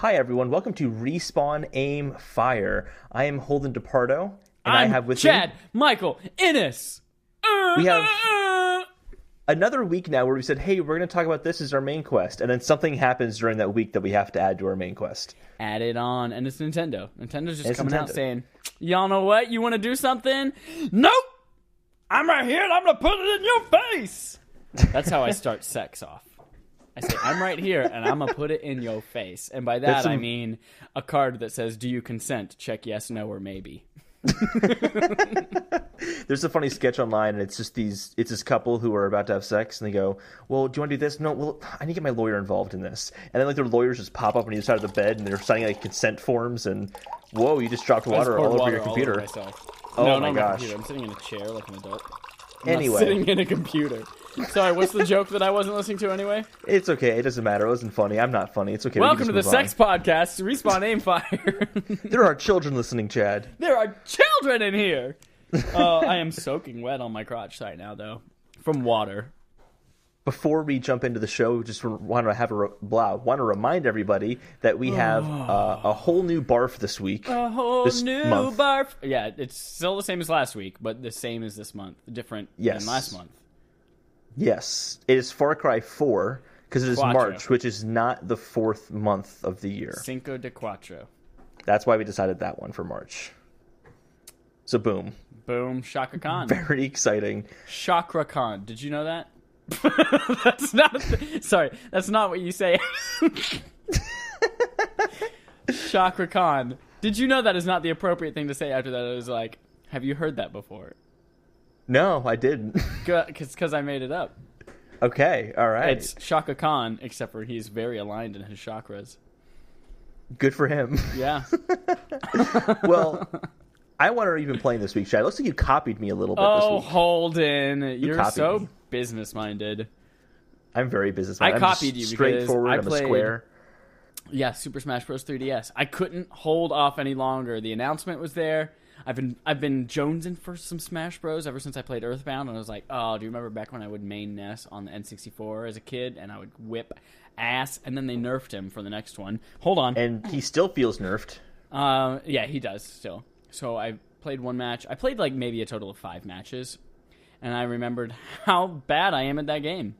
Hi, everyone. Welcome to Respawn Aim Fire. I am Holden DePardo, and I have with Chad, me... Michael, Innes. We have another week now where we said, hey, we're going to talk about this as our main quest, and then something happens during that week that we have to add to our main quest. Add it on, and it's Nintendo. Nintendo's just coming out saying, y'all know what? You want to do something? Nope! I'm right here, and I'm going to put it in your face! That's how I start sex off. I say, I'm right here, and I'm going to put it in your face. And by that, I mean a card that says, do you consent? Check yes, no, or maybe. There's a funny sketch online, and it's this couple who are about to have sex, and they go, well, do you want to do this? No, well, I need to get my lawyer involved in this. And then like their lawyers just pop up on either side of the bed, and they're signing like consent forms, and whoa, you just dropped water all over your computer. Oh my gosh. I'm sitting in a chair like an adult. Anyway. Not sitting in a computer. Sorry, what's the joke that I wasn't listening to anyway? It's okay. It doesn't matter. It wasn't funny. I'm not funny. It's okay. Welcome to the Sex Podcast, Respawn Aim Fire. There are children listening, Chad. There are children in here. I am soaking wet on my crotch right now, though, from water. Before we jump into the show, we just want to remind everybody that we have a whole new BARF this week. A whole new BARF. Yeah, it's still the same as last week, but the same as this month. Different than last month. Yes, it is Far Cry 4, because it is March, which is not the fourth month of the year. Cinco de Cuatro. That's why we decided that one for March. So boom. Boom, Shaka Khan. Very exciting. Chakra Khan. Did you know that? That's not... Sorry, that's not what you say. Chakra Khan. Did you know that is not the appropriate thing to say after that? It was like, have you heard that before? No, I didn't. Because I made it up. Okay, all right. It's Shaka Khan, except for he's very aligned in his chakras. Good for him. Yeah. Well, I wonder what you've been playing this week, Chad. It looks like you copied me a little bit this week. Oh, Holden, you're so business-minded. I'm very business-minded. I copied you straightforward. I'm a square. Yeah, Super Smash Bros. 3DS. I couldn't hold off any longer. The announcement was there. I've been jonesing for some Smash Bros. Ever since I played Earthbound, and I was like, oh, do you remember back when I would main NES on the N64 as a kid, and I would whip ass, and then they nerfed him for the next one. Hold on. And he still feels nerfed. Yeah, he does still. So I played one match. I played like maybe a total of 5 matches, and I remembered how bad I am at that game.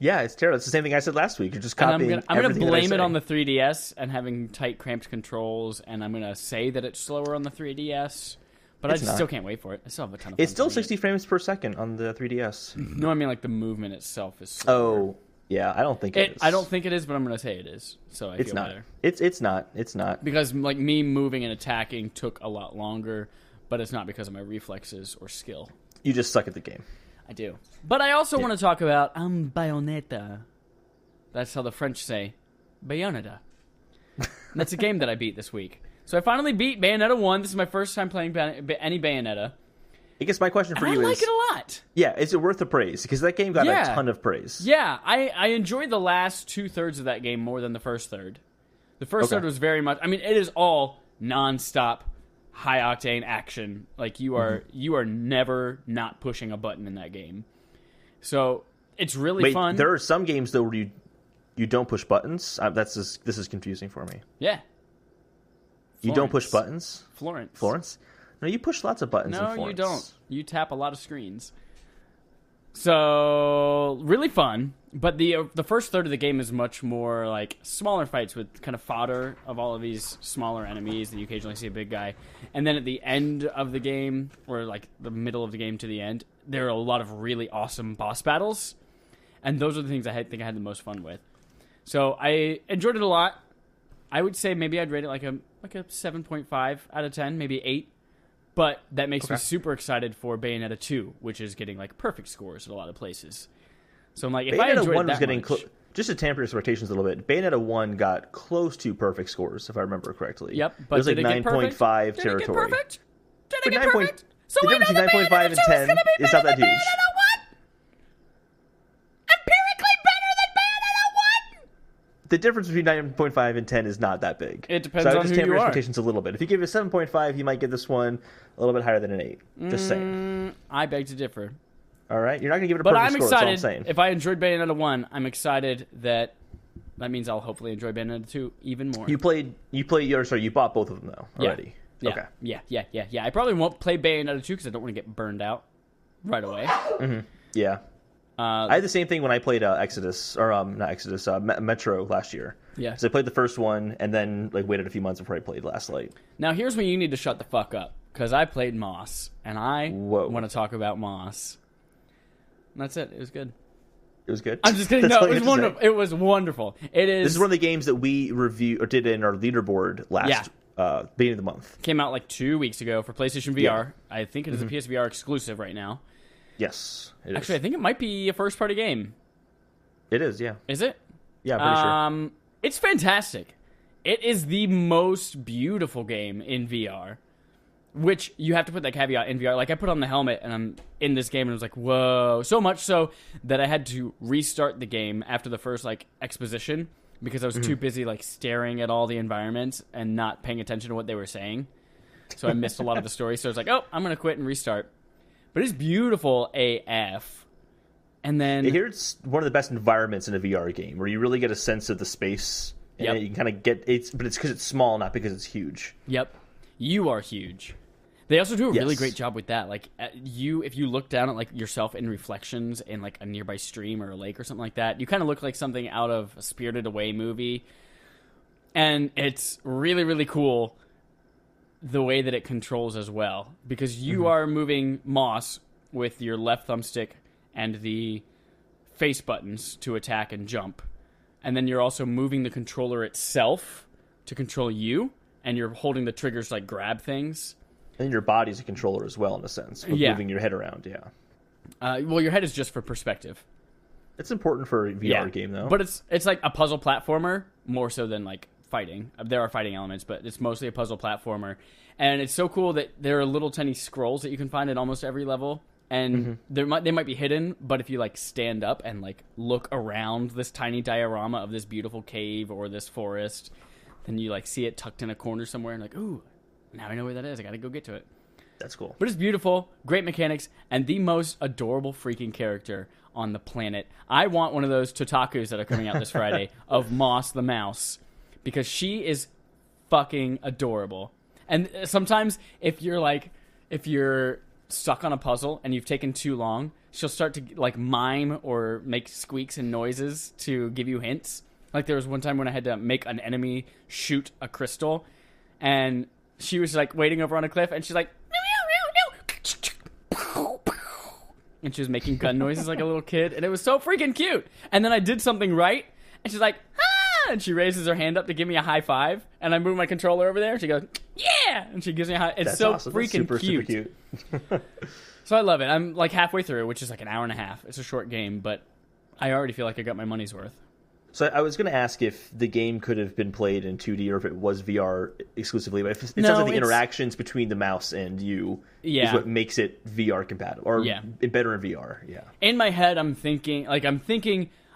Yeah, it's terrible. It's the same thing I said last week. You're just copying I'm going to blame it on the 3DS and having tight, cramped controls, and I'm going to say that it's slower on the 3DS. But I still can't wait for it. I still have a ton of fun. It's still 60 frames per second on the 3DS. No, I mean like the movement itself is slower. Oh, yeah. I don't think it is. I don't think it is, but I'm going to say it is. So I feel better. It's not. It's not. Because like me moving and attacking took a lot longer, but it's not because of my reflexes or skill. You just suck at the game. I do. But I also want to talk about Bayonetta. That's how the French say Bayonetta. That's a game that I beat this week. So I finally beat Bayonetta 1. This is my first time playing any Bayonetta. I guess my question for you is... I like it a lot. Yeah, is it worth the praise? Because that game got a ton of praise. Yeah, I enjoyed the last 2/3 of that game more than the first third. The first third was very much... I mean, it is all non-stop, high-octane action. Like, you are never not pushing a button in that game. So, it's really fun. There are some games, though, where you don't push buttons. This is confusing for me. Yeah. You don't push buttons? Florence? No, you push lots of buttons in Florence. No, you don't. You tap a lot of screens. So, really fun. But the first third of the game is much more like smaller fights with kind of fodder of all of these smaller enemies. And you occasionally see a big guy. And then at the end of the game, or like the middle of the game to the end, there are a lot of really awesome boss battles. And those are the things I think I had the most fun with. So, I enjoyed it a lot. I would say maybe I'd rate it like a 7.5 out of 10, maybe 8. But that makes me super excited for Bayonetta 2, which is getting like perfect scores at a lot of places. So I'm like, if I enjoyed that much... Just to tamper expectations a little bit, Bayonetta 1 got close to perfect scores, if I remember correctly. Yep, but it was like 9.5 territory. Did it get perfect? So the difference between 9.5 and 10 is not that huge. The difference between 9.5 and 10 is not that big. It depends on who you are. So I would just tamper expectations a little bit. If you give it a 7.5, you might get this one a little bit higher than an 8. Just saying. I beg to differ. All right? You're not going to give it a perfect score, that's all I'm saying. If I enjoyed Bayonetta 1, I'm excited that that means I'll hopefully enjoy Bayonetta 2 even more. You bought both of them though already. Yeah. Okay. Yeah. I probably won't play Bayonetta 2 because I don't want to get burned out right away. Mm-hmm. Yeah. I had the same thing when I played Metro last year. Yeah. So I played the first one and then waited a few months before I played Last Light. Now here's when you need to shut the fuck up, because I played Moss and I want to talk about Moss. And that's it. It was good. It was good. I'm just kidding. No, it was wonderful. It was wonderful. This is one of the games that we did in our leaderboard last beginning of the month. Came out 2 weeks ago for PlayStation VR. Yeah. I think it is a PSVR exclusive right now. Yes, it is. Actually, I think it might be a first-party game. It is, yeah. Is it? Yeah, I'm pretty sure. It's fantastic. It is the most beautiful game in VR, which you have to put that caveat in VR. I put on the helmet, and I'm in this game, and I was like, whoa. So much so that I had to restart the game after the first, exposition, because I was too busy, staring at all the environments and not paying attention to what they were saying. So I missed a lot of the story. So I was like, oh, I'm going to quit and restart. But it's beautiful AF. And then I hear it's one of the best environments in a VR game, where you really get a sense of the space. And you can kind of get but it's because it's small, not because it's huge. Yep. You are huge. They also do a really great job with that. If you look down at yourself in reflections in a nearby stream or a lake or something like that, you kind of look like something out of a Spirited Away movie. And it's really, really cool the way that it controls as well, because you are moving Moss with your left thumbstick and the face buttons to attack and jump, and then you're also moving the controller itself to control you, and you're holding the triggers grab things. And your body's a controller as well, in a sense, with moving your head around. Well, your head is just for perspective. It's important for a VR game, though. But it's like a puzzle platformer more so than fighting. There are fighting elements, but it's mostly a puzzle platformer. And it's so cool that there are little tiny scrolls that you can find at almost every level. And they might be hidden, but if you stand up and look around this tiny diorama of this beautiful cave or this forest, then you see it tucked in a corner somewhere and ooh, now I know where that is. I got to go get to it. That's cool. But it's beautiful, great mechanics, and the most adorable freaking character on the planet. I want one of those Totakus that are coming out this Friday of Moss the Mouse, because she is fucking adorable. And sometimes if you're stuck on a puzzle and you've taken too long, she'll start to mime or make squeaks and noises to give you hints. There was one time when I had to make an enemy shoot a crystal, and she was waiting over on a cliff, and she's like, and she was making gun noises like a little kid, and it was so freaking cute. And then I did something right, and she's like, ah, and she raises her hand up to give me a high five, and I move my controller over there, and she goes, yeah, and she gives me a high. It's so awesome. Freaking super cute. So I love it. I'm halfway through, which is an hour and a half. It's a short game, but I already feel like I got my money's worth. So I was going to ask if the game could have been played in 2D or if it was VR exclusively, but it sounds like the interactions between the mouse and you is what makes it VR compatible, or better in VR. Yeah. In my head, I'm thinking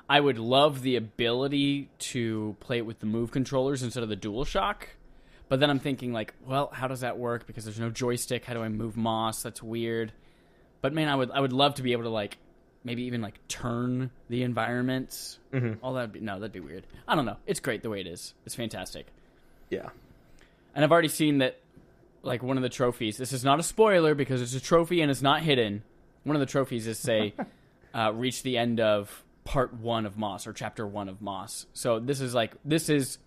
I would love the ability to play it with the Move controllers instead of the DualShock, but then I'm thinking well, how does that work? Because there's no joystick. How do I move Moss? That's weird. But man, I would love to be able to maybe even turn the environments. All that'd be weird. I don't know. It's great the way it is. It's fantastic. Yeah. And I've already seen that one of the trophies, this is not a spoiler because it's a trophy and it's not hidden. One of the trophies is reach the end of part 1 of Moss, or chapter 1 of Moss. So this is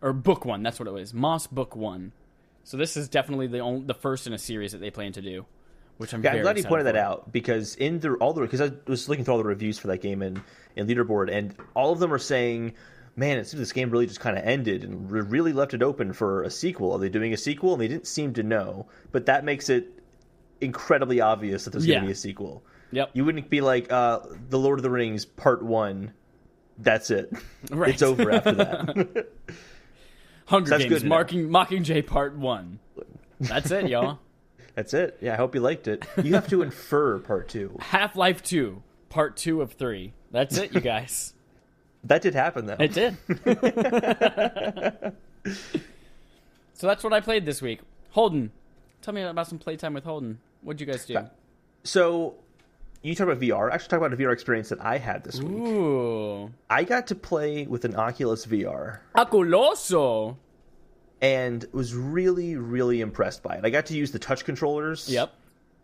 or book 1, that's what it was. Moss book 1. So this is definitely the first in a series that they plan to do. Which I'm glad you pointed that out, because because I was looking through all the reviews for that game in Leaderboard, and all of them are saying, man, it seems this game really just kind of ended and really left it open for a sequel. Are they doing a sequel? And they didn't seem to know, but that makes it incredibly obvious that there's going to be a sequel. Yep. You wouldn't be like, The Lord of the Rings Part 1, that's it. Right. It's over after that. Hunger Games, Mockingjay Part 1. That's it, y'all. That's it. Yeah, I hope you liked it. You have to infer Part 2. Half-Life 2, Part 2 of 3. That's it, you guys. That did happen, though. It did. So that's what I played this week. Holden, tell me about some playtime with Holden. What'd you guys do? So, you talk about VR. Actually, talk about a VR experience that I had this week. Ooh. I got to play with an Oculus VR. Aculoso. And was really, really impressed by it. I got to use the touch controllers. Yep.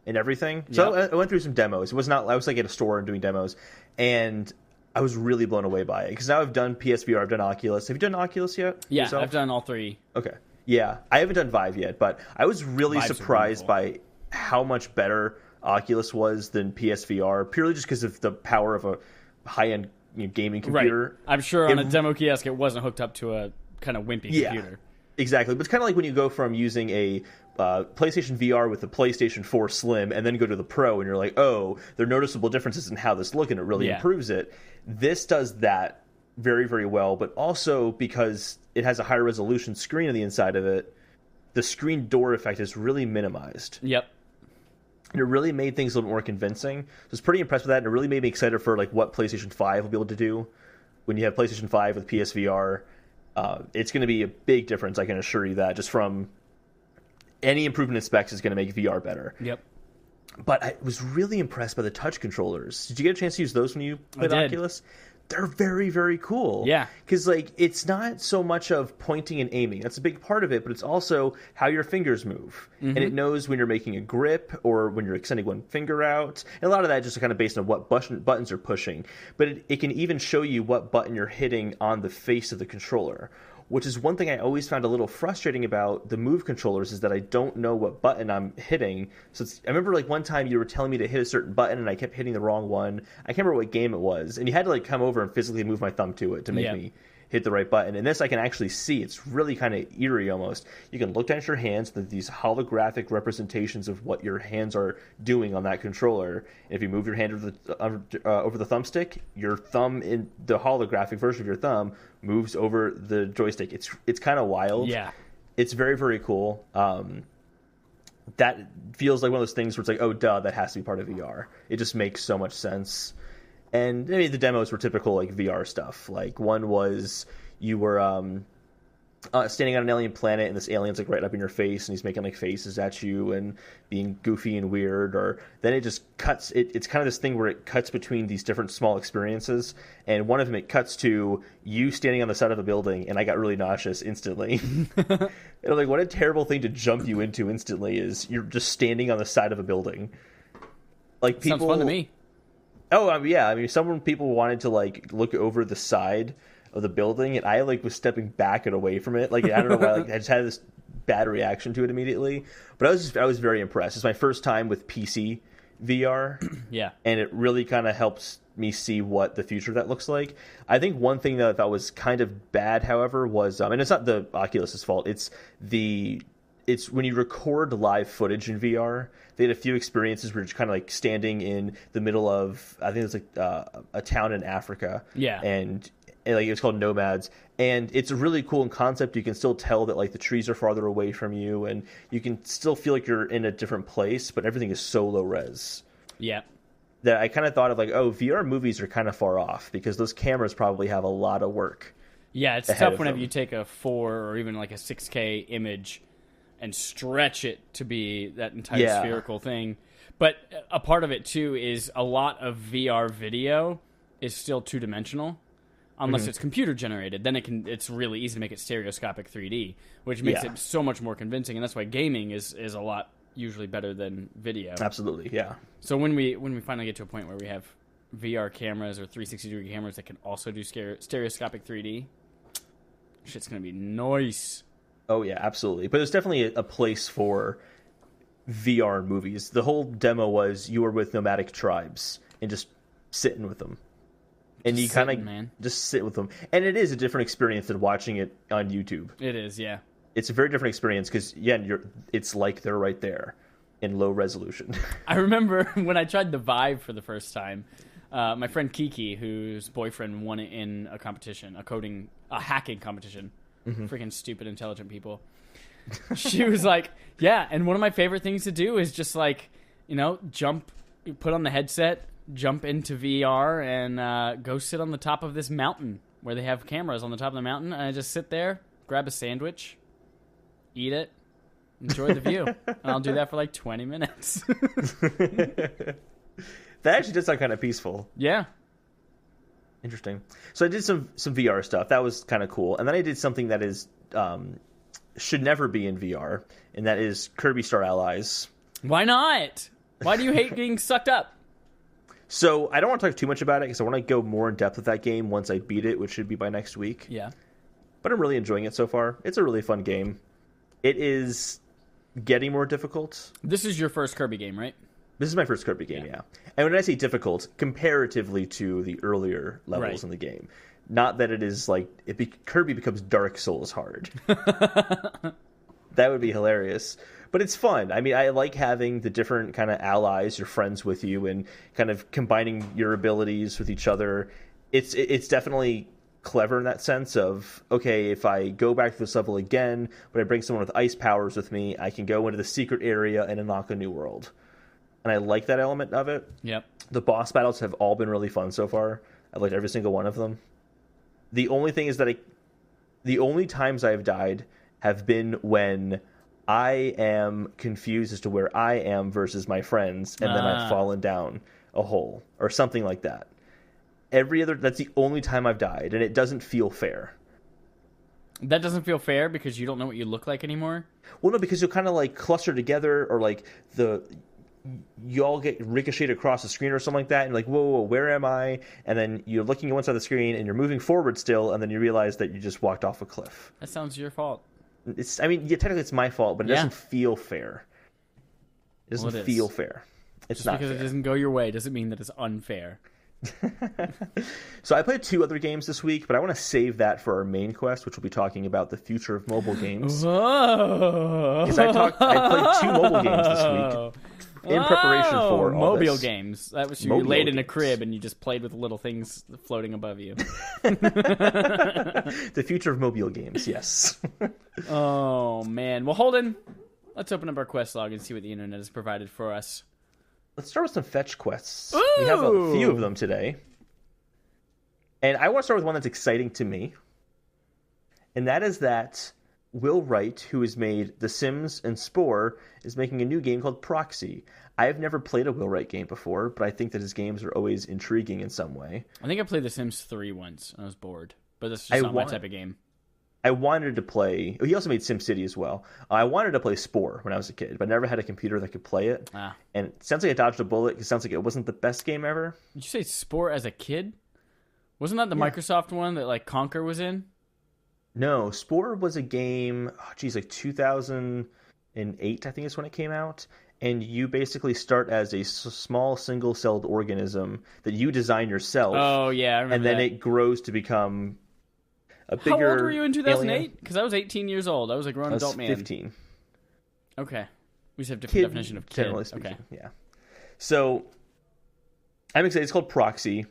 And everything. So Yep. I went through some demos. It was not. I was like at a store and doing demos, and I was really blown away by it because now I've done PSVR, I've done Oculus. Have you done Oculus yet? Yeah, yourself? I've done all three. Okay. Yeah, I haven't done Vive yet, but I was really Vives are surprised wonderful. by how much better Oculus was than PSVR, purely just because of the power of a high-end gaming computer. Right. I'm sure on a demo kiosk it wasn't hooked up to a kind of wimpy computer. Exactly, but it's kind of like when you go from using a PlayStation VR with the PlayStation 4 Slim and then go to the Pro, and you're like, oh, there are noticeable differences in how this looks, and it really improves it. This does that very, very well, but also because it has a higher resolution screen on the inside of it, the screen door effect is really minimized. Yep. And it really made things a little bit more convincing. So I was pretty impressed with that, and it really made me excited for like what PlayStation 5 will be able to do when you have PlayStation 5 with PSVR. It's going to be a big difference, I can assure you that. Just from any improvement in specs is going to make VR better. Yep. But I was really impressed by the touch controllers. Did you get a chance to use those when you played Oculus? They're very, very cool. Yeah. Because like it's not so much of pointing and aiming. That's a big part of it, but it's also how your fingers move. And it knows when you're making a grip or when you're extending one finger out. And a lot of that just kind of based on what buttons are pushing. But it can even show you what button you're hitting on the face of the controller. Which is one thing I always found a little frustrating about the Move controllers is that I don't know what button I'm hitting. So I remember like one time you were telling me to hit a certain button and I kept hitting the wrong one. I can't remember what game it was. And you had to like come over and physically move my thumb to it to make me hit the right button. And this I can actually see. It's really kind of eerie almost. You can look down at your hands with these holographic representations of what your hands are doing on that controller. And if you move your hand over the thumbstick, your thumb in the holographic version of your thumb moves over the joystick. It's kind of wild. Yeah. It's very, very cool. That feels like one of those things where it's like, oh, duh, that has to be part of VR. It just makes so much sense. And maybe the demos were typical like VR stuff. Like one was you were standing on an alien planet and this alien's like right up in your face and he's making like faces at you and being goofy and weird. Or then it just cuts. It's kind of this thing where it cuts between these different small experiences. And one of them it cuts to you standing on the side of a building, and I got really nauseous instantly. And I'm like, what a terrible thing to jump you into instantly is you're just standing on the side of a building. Like people. Sounds fun to me. Oh, yeah. I mean, some people wanted to, like, look over the side of the building, and I, like, was stepping back and away from it. Like, I don't know why. Like, I just had this bad reaction to it immediately. But I was very impressed. It's my first time with PC VR. Yeah. And it really kind of helps me see what the future of that looks like. I think one thing that I thought was kind of bad, however, was... and it's not the Oculus's fault. It's when you record live footage in VR, they had a few experiences where you're just kind of like standing in the middle of, I think it was like a town in Africa. Yeah. And like it was called Nomads. And it's really cool in concept. You can still tell that like the trees are farther away from you and you can still feel like you're in a different place, but everything is so low res. Yeah. That I kind of thought of like, oh, VR movies are kind of far off because those cameras probably have a lot of work. Yeah, it's tough whenever you take a 4 or even like a 6K image and stretch it to be that entire spherical thing. But a part of it, too, is a lot of VR video is still two-dimensional, unless it's computer-generated. Then it's really easy to make it stereoscopic 3D, which makes it so much more convincing. And that's why gaming is a lot usually better than video. Absolutely, yeah. So when we finally get to a point where we have VR cameras or 360-degree cameras that can also do stereoscopic 3D, shit's going to be nice. Oh, yeah, absolutely. But there's definitely a place for VR movies. The whole demo was you were with nomadic tribes and just sitting with them. And you kind of just sit with them. And it is a different experience than watching it on YouTube. It is, yeah. It's a very different experience because, yeah, it's like they're right there in low resolution. I remember when I tried the Vive for the first time, my friend Kiki, whose boyfriend won it in a competition, a hacking competition. Freaking stupid, intelligent people. She was like, yeah, and one of my favorite things to do is just like, put on the headset, jump into VR, and go sit on the top of this mountain where they have cameras on the top of the mountain. And I just sit there, grab a sandwich, eat it, enjoy the view. And I'll do that for like 20 minutes. That actually does sound kind of peaceful. Yeah. Interesting. So I did some VR stuff. That was kind of cool. And then I did something that is should never be in VR, and that is Kirby Star Allies. Why not? Why do you hate being sucked up? So I don't want to talk too much about it because I want to go more in depth with that game once I beat it, which should be by next week. Yeah. But I'm really enjoying it so far. It's a really fun game. It is getting more difficult. This is your first Kirby game, right? This is my first Kirby game, yeah. And when I say difficult, comparatively to the earlier levels in the game. Not that it is like Kirby becomes Dark Souls hard. That would be hilarious. But it's fun. I mean, I like having the different kind of allies, your friends with you, and kind of combining your abilities with each other. It's definitely clever in that sense of, okay, if I go back to this level again, but I bring someone with ice powers with me, I can go into the secret area and unlock a new world. And I like that element of it. Yep. The boss battles have all been really fun so far. I've liked every single one of them. The only thing is that the only times I've died have been when I am confused as to where I am versus my friends, and then I've fallen down a hole or something like that. That's the only time I've died, and it doesn't feel fair. That doesn't feel fair because you don't know what you look like anymore? Well, no, because you'll kind of like cluster together, or like you all get ricocheted across the screen or something like that, and like, whoa, where am I? And then you're looking at one side of the screen, and you're moving forward still, and then you realize that you just walked off a cliff. That sounds your fault. Technically it's my fault, but it doesn't feel fair. It doesn't feel fair. It's not because fair. It doesn't go your way doesn't mean that it's unfair. So I played 2 other games this week, but I want to save that for our main quest, which will be talking about the future of mobile games. Because I played 2 mobile games this week in preparation for all mobile this. games. That was you laid in a crib and you just played with little things floating above you. The future of mobile games, yes. Oh man. Well, Holden, let's open up our quest log and see what the internet has provided for us. Let's start with some fetch quests. Ooh! We have a few of them today. And I want to start with one that's exciting to me. And that is that Will Wright, who has made The Sims and Spore, is making a new game called Proxy. I have never played a Will Wright game before, but I think that his games are always intriguing in some way. I think I played The Sims 3 once, and I was bored. But that's just not my type of game. I wanted to play... He also made SimCity as well. I wanted to play Spore when I was a kid, but I never had a computer that could play it. And it sounds like I dodged a bullet. It sounds like it wasn't the best game ever. Did you say Spore as a kid? Wasn't that the Microsoft one that like Conker was in? No, Spore was a game, like 2008, I think is when it came out. And you basically start as a small single-celled organism that you design yourself. Oh, yeah, I remember and then that. it grows to become a bigger How old were you in 2008? alien. Because I was 18 years old. I was a grown adult man. 15. Okay. We just have different definition of kid. Generally speaking, okay. yeah. So, I'm excited. It's called Proxy.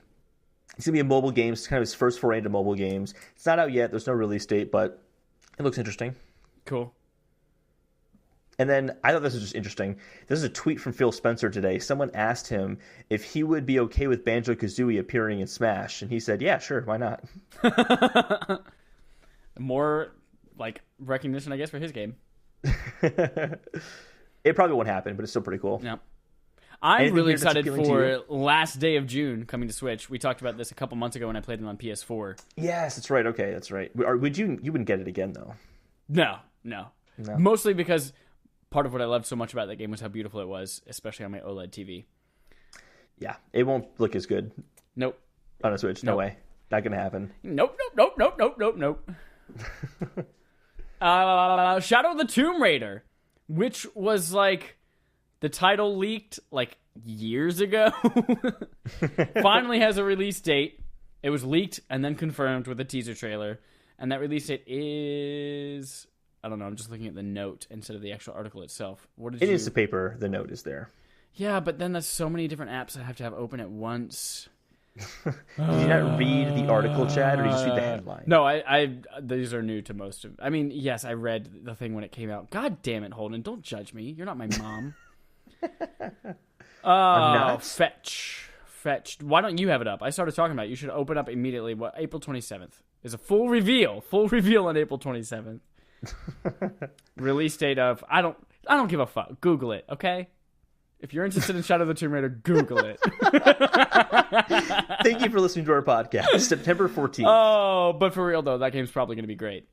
It's going to be a mobile game. It's kind of his first foray into mobile games. It's not out yet. There's no release date, but it looks interesting. Cool. And then I thought this was just interesting. This is a tweet from Phil Spencer today. Someone asked him if he would be okay with Banjo-Kazooie appearing in Smash, and he said, yeah, sure, why not? More, like, recognition, I guess, for his game. It probably won't happen, but it's still pretty cool. Yeah. I'm Anything really here that's excited appealing to for you? last day of June coming to Switch. We talked about this a couple months ago when I played it on PS4. Yes, that's right. Okay, that's right. You wouldn't get it again, though. No. Mostly because part of what I loved so much about that game was how beautiful it was, especially on my OLED TV. Yeah, it won't look as good. Nope. On a Switch. No way. Not going to happen. Nope. Shadow of the Tomb Raider, which was like the title leaked like years ago. Finally has a release date. It was leaked and then confirmed with a teaser trailer. And that release date is... I don't know, I'm just looking at the note instead of the actual article itself. It is the paper, the note is there. Yeah, but then there's so many different apps I have to have open at once. Did you not read the article, Chad, or did you just read the headline? No, I these are new to most of... I mean, yes, I read the thing when it came out. God damn it, Holden, don't judge me. You're not my mom. Fetch. Why don't you have it up? I started talking about it. You should open up immediately. April 27th is a full reveal on April 27th. Release date of I don't give a fuck. Google it, okay? If you're interested in Shadow of the Tomb Raider, Google it. Thank you for listening to our podcast. September 14th. Oh, but for real though, that game's probably going to be great.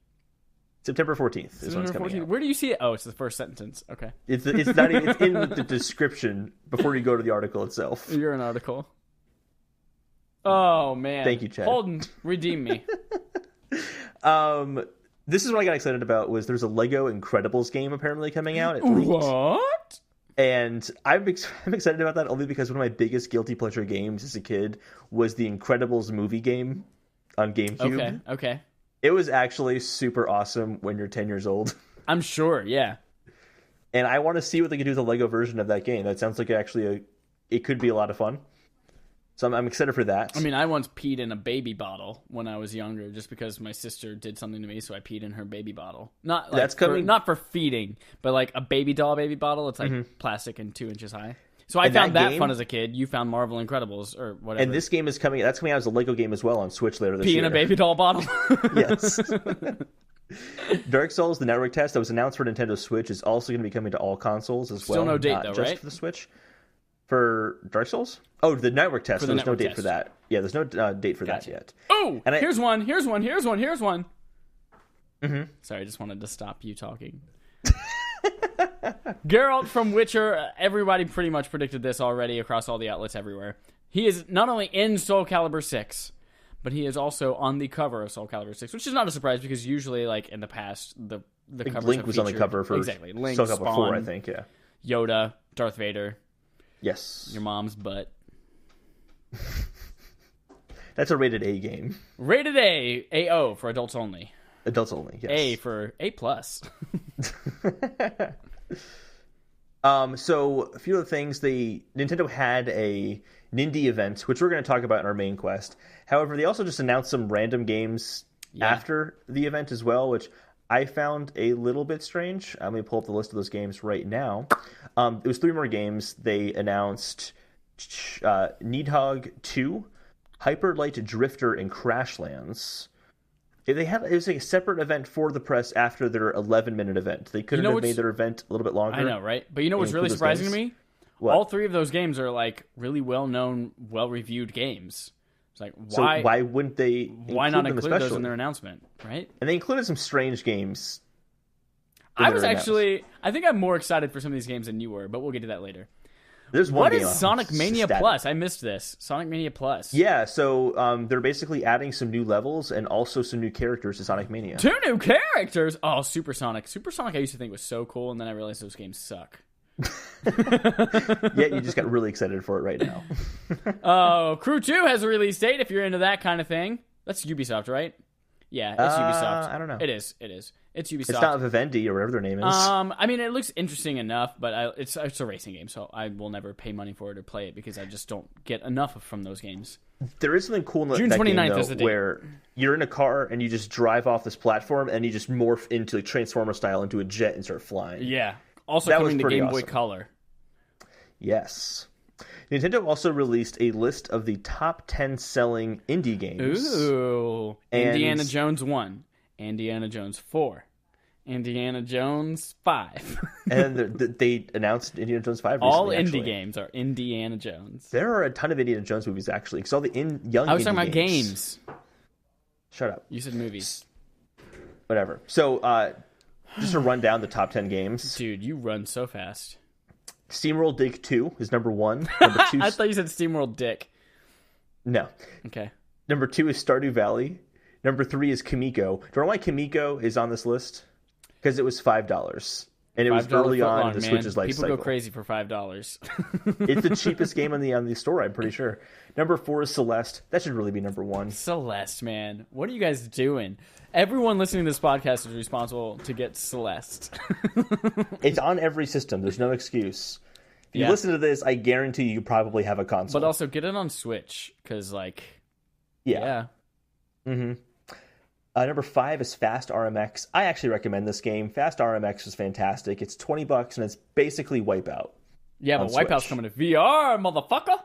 September 14th is when it's coming out. Where do you see it? Oh, it's the first sentence. Okay. It's not even, it's in the description before you go to the article itself. You're an article. Oh man. Thank you, Chad. Holden, redeem me. This is what I got excited about. Was there's a Lego Incredibles game apparently coming out? It leaked. What? And I'm excited about that only because one of my biggest guilty pleasure games as a kid was the Incredibles movie game on GameCube. Okay. It was actually super awesome when you're 10 years old. I'm sure, yeah. And I want to see what they can do with the Lego version of that game. That sounds like it could be a lot of fun. So I'm excited for that. I mean, I once peed in a baby bottle when I was younger, just because my sister did something to me, so I peed in her baby bottle. Not like not for feeding, but like a baby doll baby bottle. It's like plastic and 2 inches high. So I found that fun as a kid. You found Marvel Incredibles or whatever. And this game is coming. That's coming out as a Lego game as well on Switch later this year. Pee in a baby doll bottle. Yes. Dark Souls: The Network Test that was announced for Nintendo Switch is also going to be coming to all consoles as well. Still no date not though, just right? For the Switch. For Dark Souls? Oh, the Network Test. There's no date for that. Yeah, there's no date for that yet. Oh, and here's one. Mm-hmm. Sorry, I just wanted to stop you talking. Geralt from Witcher. Everybody pretty much predicted this already across all the outlets everywhere. He is not only in Soul Calibur 6, but he is also on the cover of Soul Calibur 6, which is not a surprise because usually, like in the past, the covers Link was on the cover for Link, Soul Calibur Spawn, 4, I think. Yeah. Yoda, Darth Vader. Yes. Your mom's butt. That's a rated A game. Rated A. AO for adults only. Adults only, yes. A for A+. So, a few of the things. Nintendo had a Nindy event, which we're going to talk about in our main quest. However, they also just announced some random games after the event as well, which I found a little bit strange. I'm going to pull up the list of those games right now. It was 3 more games. They announced Needhog 2, Hyper Light Drifter, and Crashlands. It was a separate event for the press after their 11-minute event. They couldn't have made their event a little bit longer. I know, right? But you know what's really surprising to me? What? All 3 of those games are like really well-known, well-reviewed games. It's like, why wouldn't they? Why not include those in their announcement, right? And they included some strange games. I think I'm more excited for some of these games than you were, but we'll get to that later. There's one game. What is Sonic Mania Plus? I missed this. Sonic Mania Plus. Yeah, so they're basically adding some new levels and also some new characters to Sonic Mania. 2 new characters? Oh, Super Sonic. Super Sonic I used to think was so cool, and then I realized those games suck. Yeah, you just got really excited for it right now. Oh, Crew 2 has a release date if you're into that kind of thing. That's Ubisoft, right? Yeah, it's Ubisoft. I don't know. It is. It's Ubisoft. It's not Vivendi or whatever their name is. I mean, it looks interesting enough, but it's a racing game, so I will never pay money for it or play it because I just don't get enough from those games. There is something cool in June that 29th game, though, is the date. where you're in a car and you just drive off this platform and you just morph into Transformer style into a jet and start flying. Yeah. Also that coming to Game Boy awesome. Color. Yes. Nintendo also released a list of the top 10 selling indie games. Ooh. Indiana Jones 1. Indiana Jones 4. Indiana Jones 5. And they announced Indiana Jones 5 recently, all indie actually. games are Indiana Jones. There are a ton of Indiana Jones movies, actually. Because all the young I was indie talking about games. Shut up. You said movies. Whatever. So, just to run down the top 10 games. Dude, you run so fast. SteamWorld Dig 2 is number 1. Number 2 I thought you said SteamWorld Dick. No. Okay. Number 2 is Stardew Valley. Number 3 is Kamiko. Do you know why Kamiko is on this list? Because it was $5. And it was early on in the Switch's life cycle. People go crazy for $5. It's the cheapest game on the store, I'm pretty sure. Number 4 is Celeste. That should really be number 1. Celeste, man. What are you guys doing? Everyone listening to this podcast is responsible to get Celeste. It's on every system. There's no excuse. If you listen to this, I guarantee you probably have a console. But also get it on Switch, because, like, yeah. Mm-hmm. Number 5 is Fast RMX. I actually recommend this game. Fast RMX is fantastic. It's $20 and it's basically Wipeout. Yeah, but Wipeout's coming to VR, motherfucker.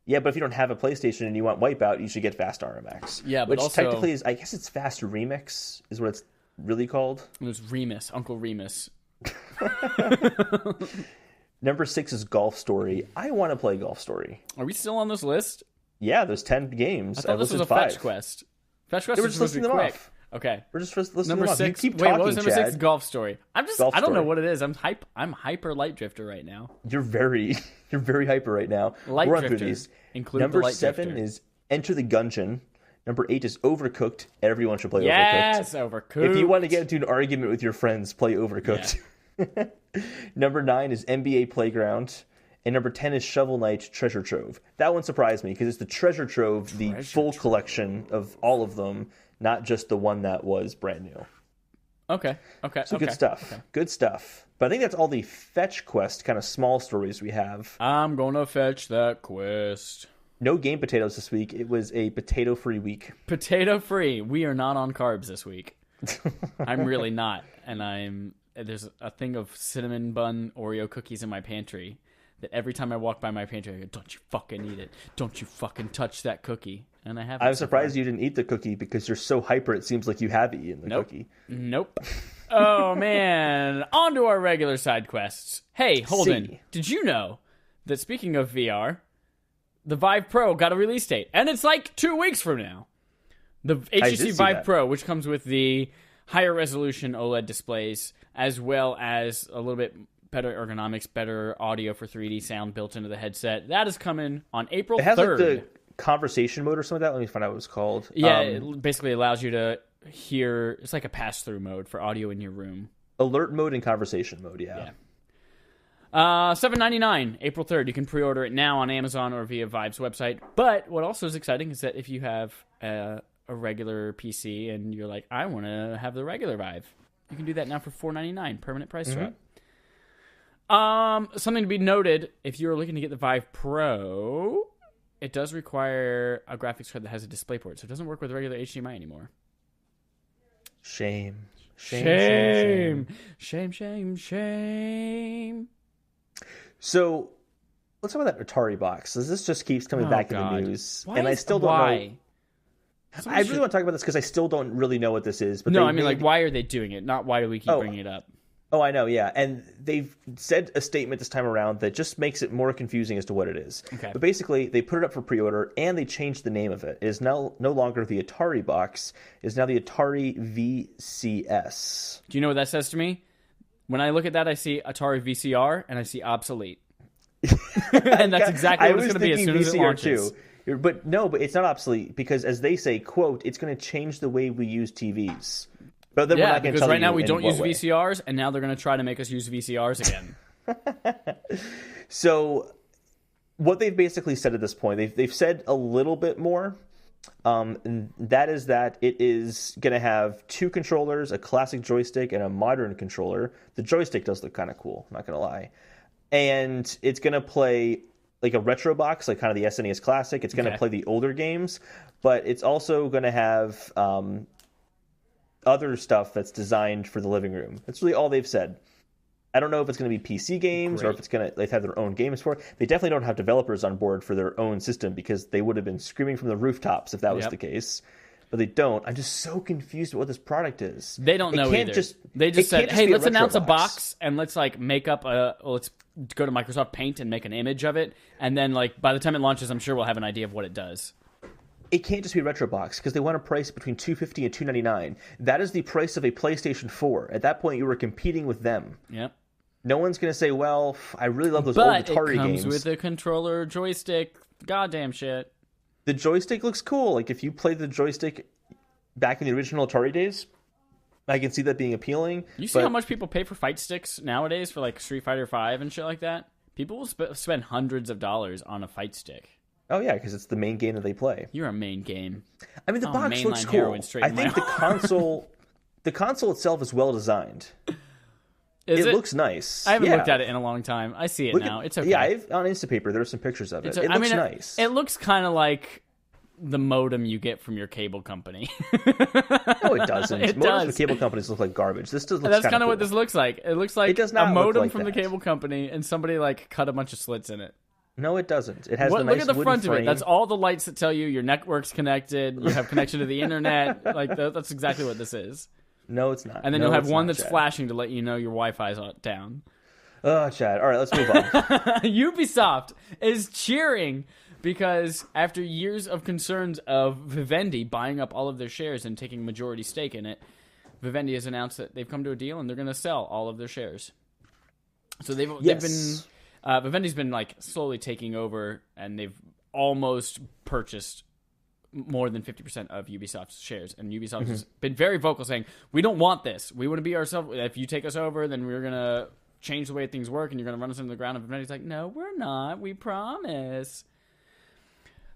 Yeah, but if you don't have a PlayStation and you want Wipeout, you should get Fast RMX. Yeah, but which also, technically is, I guess it's Fast Remix is what it's really called. It was Remus, Uncle Remus. Number 6 is Golf Story. I want to play Golf Story. Are we still on this list? Yeah, there's 10 games. I thought this was a 5. Fetch quest. Fetch quest We're is just supposed to be listing them quick. off. Okay. We're just listing Number them off. You 6. keep Wait, talking, what was number 6? Chad. Golf Story. I don't know Story. what it is. I'm hyper light drifter right now. You're very hyper right now. Light We're on drifter. through these. Include Number the light 7 drifter. is Enter the Gungeon. Number 8 is Overcooked. Everyone should play Yes, Overcooked. Overcooked. If you want to get into an argument with your friends, play Overcooked. Yeah. Number 9 is NBA Playground. And number 10 is Shovel Knight Treasure Trove. That one surprised me because it's the Treasure Trove, the full collection of all of them, not just the one that was brand new. Okay. So good stuff. Okay. Good stuff. But I think that's all the fetch quest kind of small stories we have. I'm going to fetch that quest. No game potatoes this week. It was a potato-free week. Potato-free. We are not on carbs this week. I'm really not. And there's a thing of cinnamon bun Oreo cookies in my pantry that every time I walk by my pantry, I go, don't you fucking eat it. Don't you fucking touch that cookie. And I haven't. I'm surprised you didn't eat the cookie because you're so hyper it seems like you have eaten the cookie. Nope. Oh, man. On to our regular side quests. Hey, Holden, did you know that speaking of VR, the Vive Pro got a release date? And it's like 2 weeks from now. The HTC Vive Pro, which comes with the higher resolution OLED displays, as well as a little bit better ergonomics, better audio for 3D sound built into the headset. That is coming on April 3rd. It has like the conversation mode or something like that. Let me find out what it's called. Yeah, it basically allows you to hear. It's like a pass-through mode for audio in your room. Alert mode and conversation mode, yeah. $7.99, April 3rd. You can pre-order it now on Amazon or via Vive's website. But what also is exciting is that if you have a regular PC and you're like, I want to have the regular Vive, you can do that now for $4.99, permanent price drop. Something to be noted, if you're looking to get the Vive Pro, it does require a graphics card that has a DisplayPort, so it doesn't work with regular HDMI anymore. Shame. So, let's talk about that Ataribox. This just keeps coming back in the news. Why and I still don't know. I really want to talk about this because I still don't really know what this is. But why are they doing it? Not why do we keep bringing it up? Oh, I know, yeah. And they've said a statement this time around that just makes it more confusing as to what it is. Okay. But basically, they put it up for pre-order, and they changed the name of it. It is now no longer the Ataribox. It is now the Atari VCS. Do you know what that says to me? When I look at that, I see Atari VCR, and I see obsolete. And that's exactly what it's going to be as soon as it launches. Too. But it's not obsolete, because as they say, quote, it's going to change the way we use TVs. But then we're not going to tell because right now we don't use way. VCRs, and now they're going to try to make us use VCRs again. So, what they've basically said at this point, they've said a little bit more, and that is that it is going to have 2 controllers, a classic joystick, and a modern controller. The joystick does look kind of cool, I'm not going to lie. And it's going to play like a retro box, like kind of the SNES Classic. It's going to play the older games, but it's also going to have other stuff that's designed for the living room. That's really all they've said. I don't know if it's going to be PC games or if it's going to have their own games for it. They definitely don't have developers on board for their own system because they would have been screaming from the rooftops if that was the case. But they don't. I'm just so confused with what this product is. They don't know either. They just said, hey, let's announce a box and let's make up let's go to Microsoft Paint and make an image of it. And then by the time it launches, I'm sure we'll have an idea of what it does. It can't just be RetroBox because they want a price between $250 and $299. That is the price of a PlayStation 4. At that point, you were competing with them. Yep. No one's going to say, well, I really love those old Atari games. But it comes with a controller, joystick, goddamn shit. The joystick looks cool. If you played the joystick back in the original Atari days, I can see that being appealing. You see how much people pay for fight sticks nowadays for Street Fighter V and shit like that? People will spend hundreds of dollars on a fight stick. Oh, yeah, because it's the main game that they play. You're a main game. I mean, the box looks cool. I think the console itself is well designed. It looks nice. I haven't looked at it in a long time. I see it now. It's okay. Yeah, on Instapaper, there are some pictures of it. It looks nice. It looks kind of like the modem you get from your cable company. No, it doesn't. Modems from cable companies look like garbage. This does look That's kind of what this looks like. It looks like a modem from the cable company, and somebody cut a bunch of slits in it. No, it doesn't. It has the nice look at the front frame. of it. That's all the lights that tell you your network's connected. You have connection to the internet. That's exactly what this is. No, it's not. And then you'll have one that's flashing to let you know your Wi-Fi's down. Oh, Chad. All right, let's move on. Ubisoft is cheering because after years of concerns of Vivendi buying up all of their shares and taking a majority stake in it, Vivendi has announced that they've come to a deal and they're going to sell all of their shares. So they've been Vivendi's been like slowly taking over, and they've almost purchased more than 50% of Ubisoft's shares. And Ubisoft has been very vocal, saying, "We don't want this. We want to be ourselves. If you take us over, then we're gonna change the way things work, and you're gonna run us into the ground." And Vivendi's like, "No, we're not. We promise."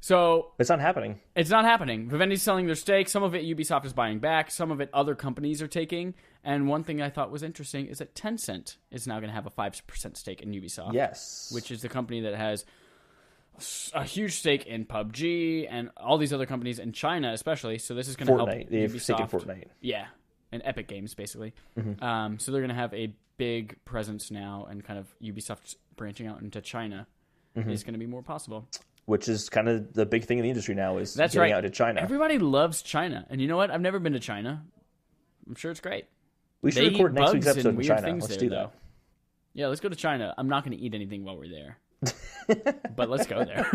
So It's not happening. it's not happening. Vivendi's selling their stake. Some of it Ubisoft is buying back. Some of it other companies are taking. And one thing I thought was interesting is that Tencent is now going to have a 5% stake in Ubisoft. Yes. Which is the company that has a huge stake in PUBG and all these other companies in China especially. So this is going to help Fortnite. They've taken Ubisoft. Fortnite. Yeah. And Epic Games, basically. So they're going to have a big presence now, and kind of Ubisoft branching out into China is going to be more possible. Which is kind of the big thing in the industry now, is That's getting right. out to China. Everybody loves China. And you know what? I've never been to China. I'm sure it's great. We should They record eat next week's bugs episode and in weird China. things Let's there, do though. that. Yeah, let's go to China. I'm not going to eat anything while we're there. But let's go there.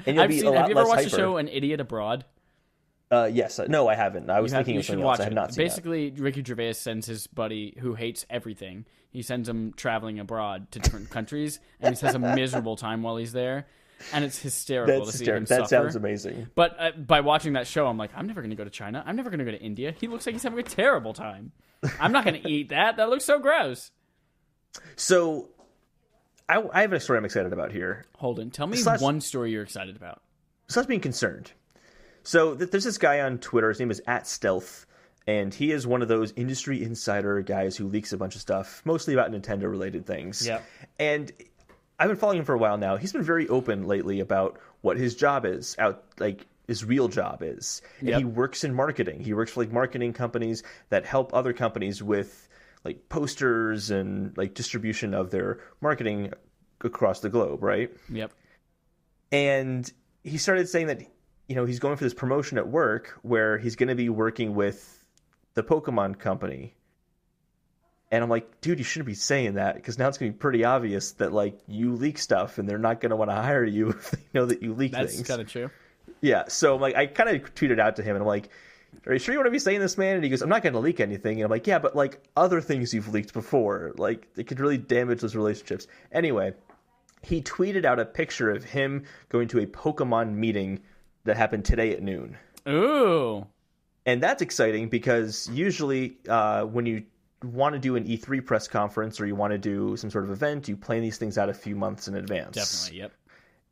And you'll Have be you a lot ever less watched the hyper. show An Idiot Abroad? Yes. No, I haven't. I was thinking You of should something watch else. I have it. not seen Basically, Ricky Gervais sends his buddy who hates everything. He sends him traveling abroad to different countries, and he has a miserable time while he's there. And it's hysterical that. to see him That suffer. sounds amazing. But by watching that show, I'm like, I'm never going to go to China. I'm never going to go to India. He looks like he's having a terrible time. I'm not going to eat that. That looks so gross. So, I have a story I'm excited about here. Holden, tell me Slash- one story you're excited about. Besides being concerned. So there's this guy on Twitter. His name is @Stealth, and he is one of those industry insider guys who leaks a bunch of stuff, mostly about Nintendo-related things. Yeah. And I've been following him for a while now. He's been very open lately about what his job is, his real job is. And Yep. he works in marketing. He works for like marketing companies that help other companies with like posters and like distribution of their marketing across the globe, right? Yep. And he started saying that, he's going for this promotion at work where he's going to be working with the Pokemon company. And I'm like, dude, you shouldn't be saying that, because now it's going to be pretty obvious that like you leak stuff and they're not going to want to hire you if they know that you leak That's things. kind of true. Yeah. So like, I kind of tweeted out to him and I'm like, are you sure you want to be saying this, man? And he goes, I'm not going to leak anything. And I'm like, yeah, but like other things you've leaked before, like it could really damage those relationships. Anyway, he tweeted out a picture of him going to a Pokemon meeting that happened today at noon. Ooh. And that's exciting because usually when you want to do an E3 press conference or you want to do some sort of event, you plan these things out a few months in advance. Definitely, yep.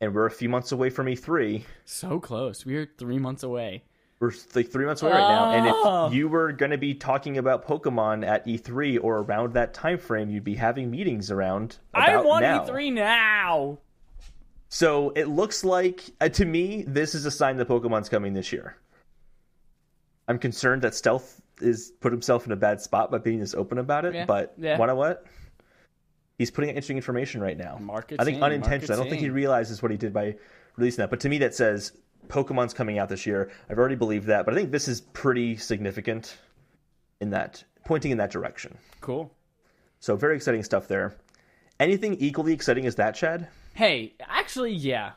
And we're a few months away from E3. So close. We're 3 months away. We're like 3 months away right now. And Oh. if you were going to be talking about Pokemon at E3 or around that time frame, you'd be having meetings around about I want now. E3 now. So it looks like, to me, this is a sign that Pokemon's coming this year. I'm concerned that Stealth is put himself in a bad spot by being this open about it, but you know what? He's putting out interesting information right now. I think unintentionally. I don't think he realizes what he did by releasing that. But to me, that says Pokemon's coming out this year. I've already believed that, but I think this is pretty significant in that, pointing in that direction. Cool. So very exciting stuff there. Anything equally exciting as that, Chad? Hey, actually, yeah.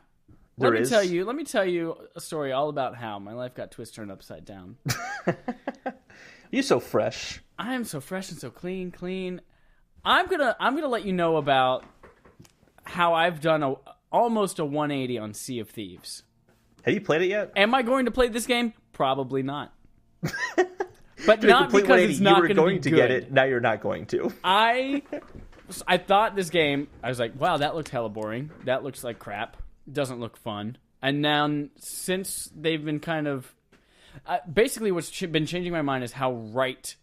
Let me tell you a story all about how my life got turned upside down. You're so fresh. I am so fresh and so clean. I'm gonna let you know about how I've done almost a 180 on Sea of Thieves. Have you played it yet? Am I going to play this game? Probably not. But not because it's not going to be good. You were going to get it. Now you're not going to. I thought this game, I was like, wow, that looks hella boring. That looks like crap. Doesn't look fun. And now, since they've been kind of... basically, what's been changing my mind is how right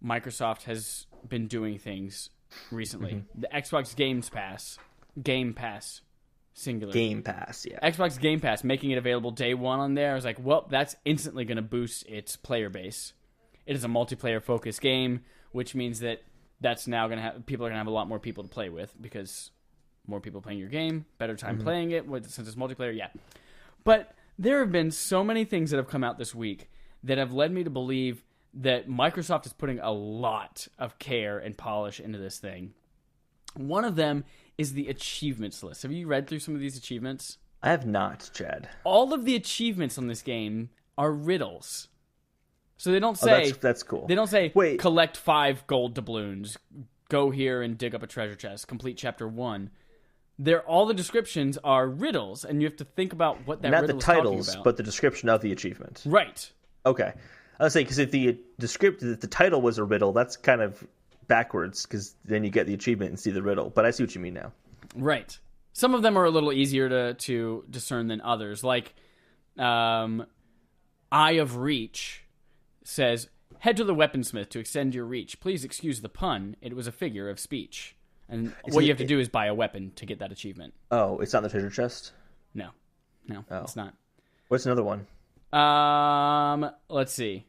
Microsoft has been doing things recently. Mm-hmm. The Xbox Game Pass, singular. Game Pass, yeah. Xbox Game Pass, making it available day one on there. I was like, well, that's instantly going to boost its player base. It is a multiplayer-focused game, which means that that's now going to have... People are going to have a lot more people to play with, because more people playing your game, better time playing it, since it's multiplayer, yeah. But there have been so many things that have come out this week that have led me to believe that Microsoft is putting a lot of care and polish into this thing. One of them is the achievements list. Have you read through some of these achievements? I have not, Chad. All of the achievements on this game are riddles. So they don't say... that's cool. They don't say, Wait. Collect 5 gold doubloons, go here and dig up a treasure chest, complete chapter 1. All the descriptions are riddles, and you have to think about what that riddle is talking about. Not the titles, but the description of the achievement. Right. Okay. I was saying, because if the title was a riddle, that's kind of backwards, because then you get the achievement and see the riddle. But I see what you mean now. Right. Some of them are a little easier to discern than others. Like, Eye of Reach says, head to the weaponsmith to extend your reach. Please excuse the pun. It was a figure of speech. And what you have to do is buy a weapon to get that achievement. Oh, it's not in the treasure chest? No, it's not. What's another one? Let's see.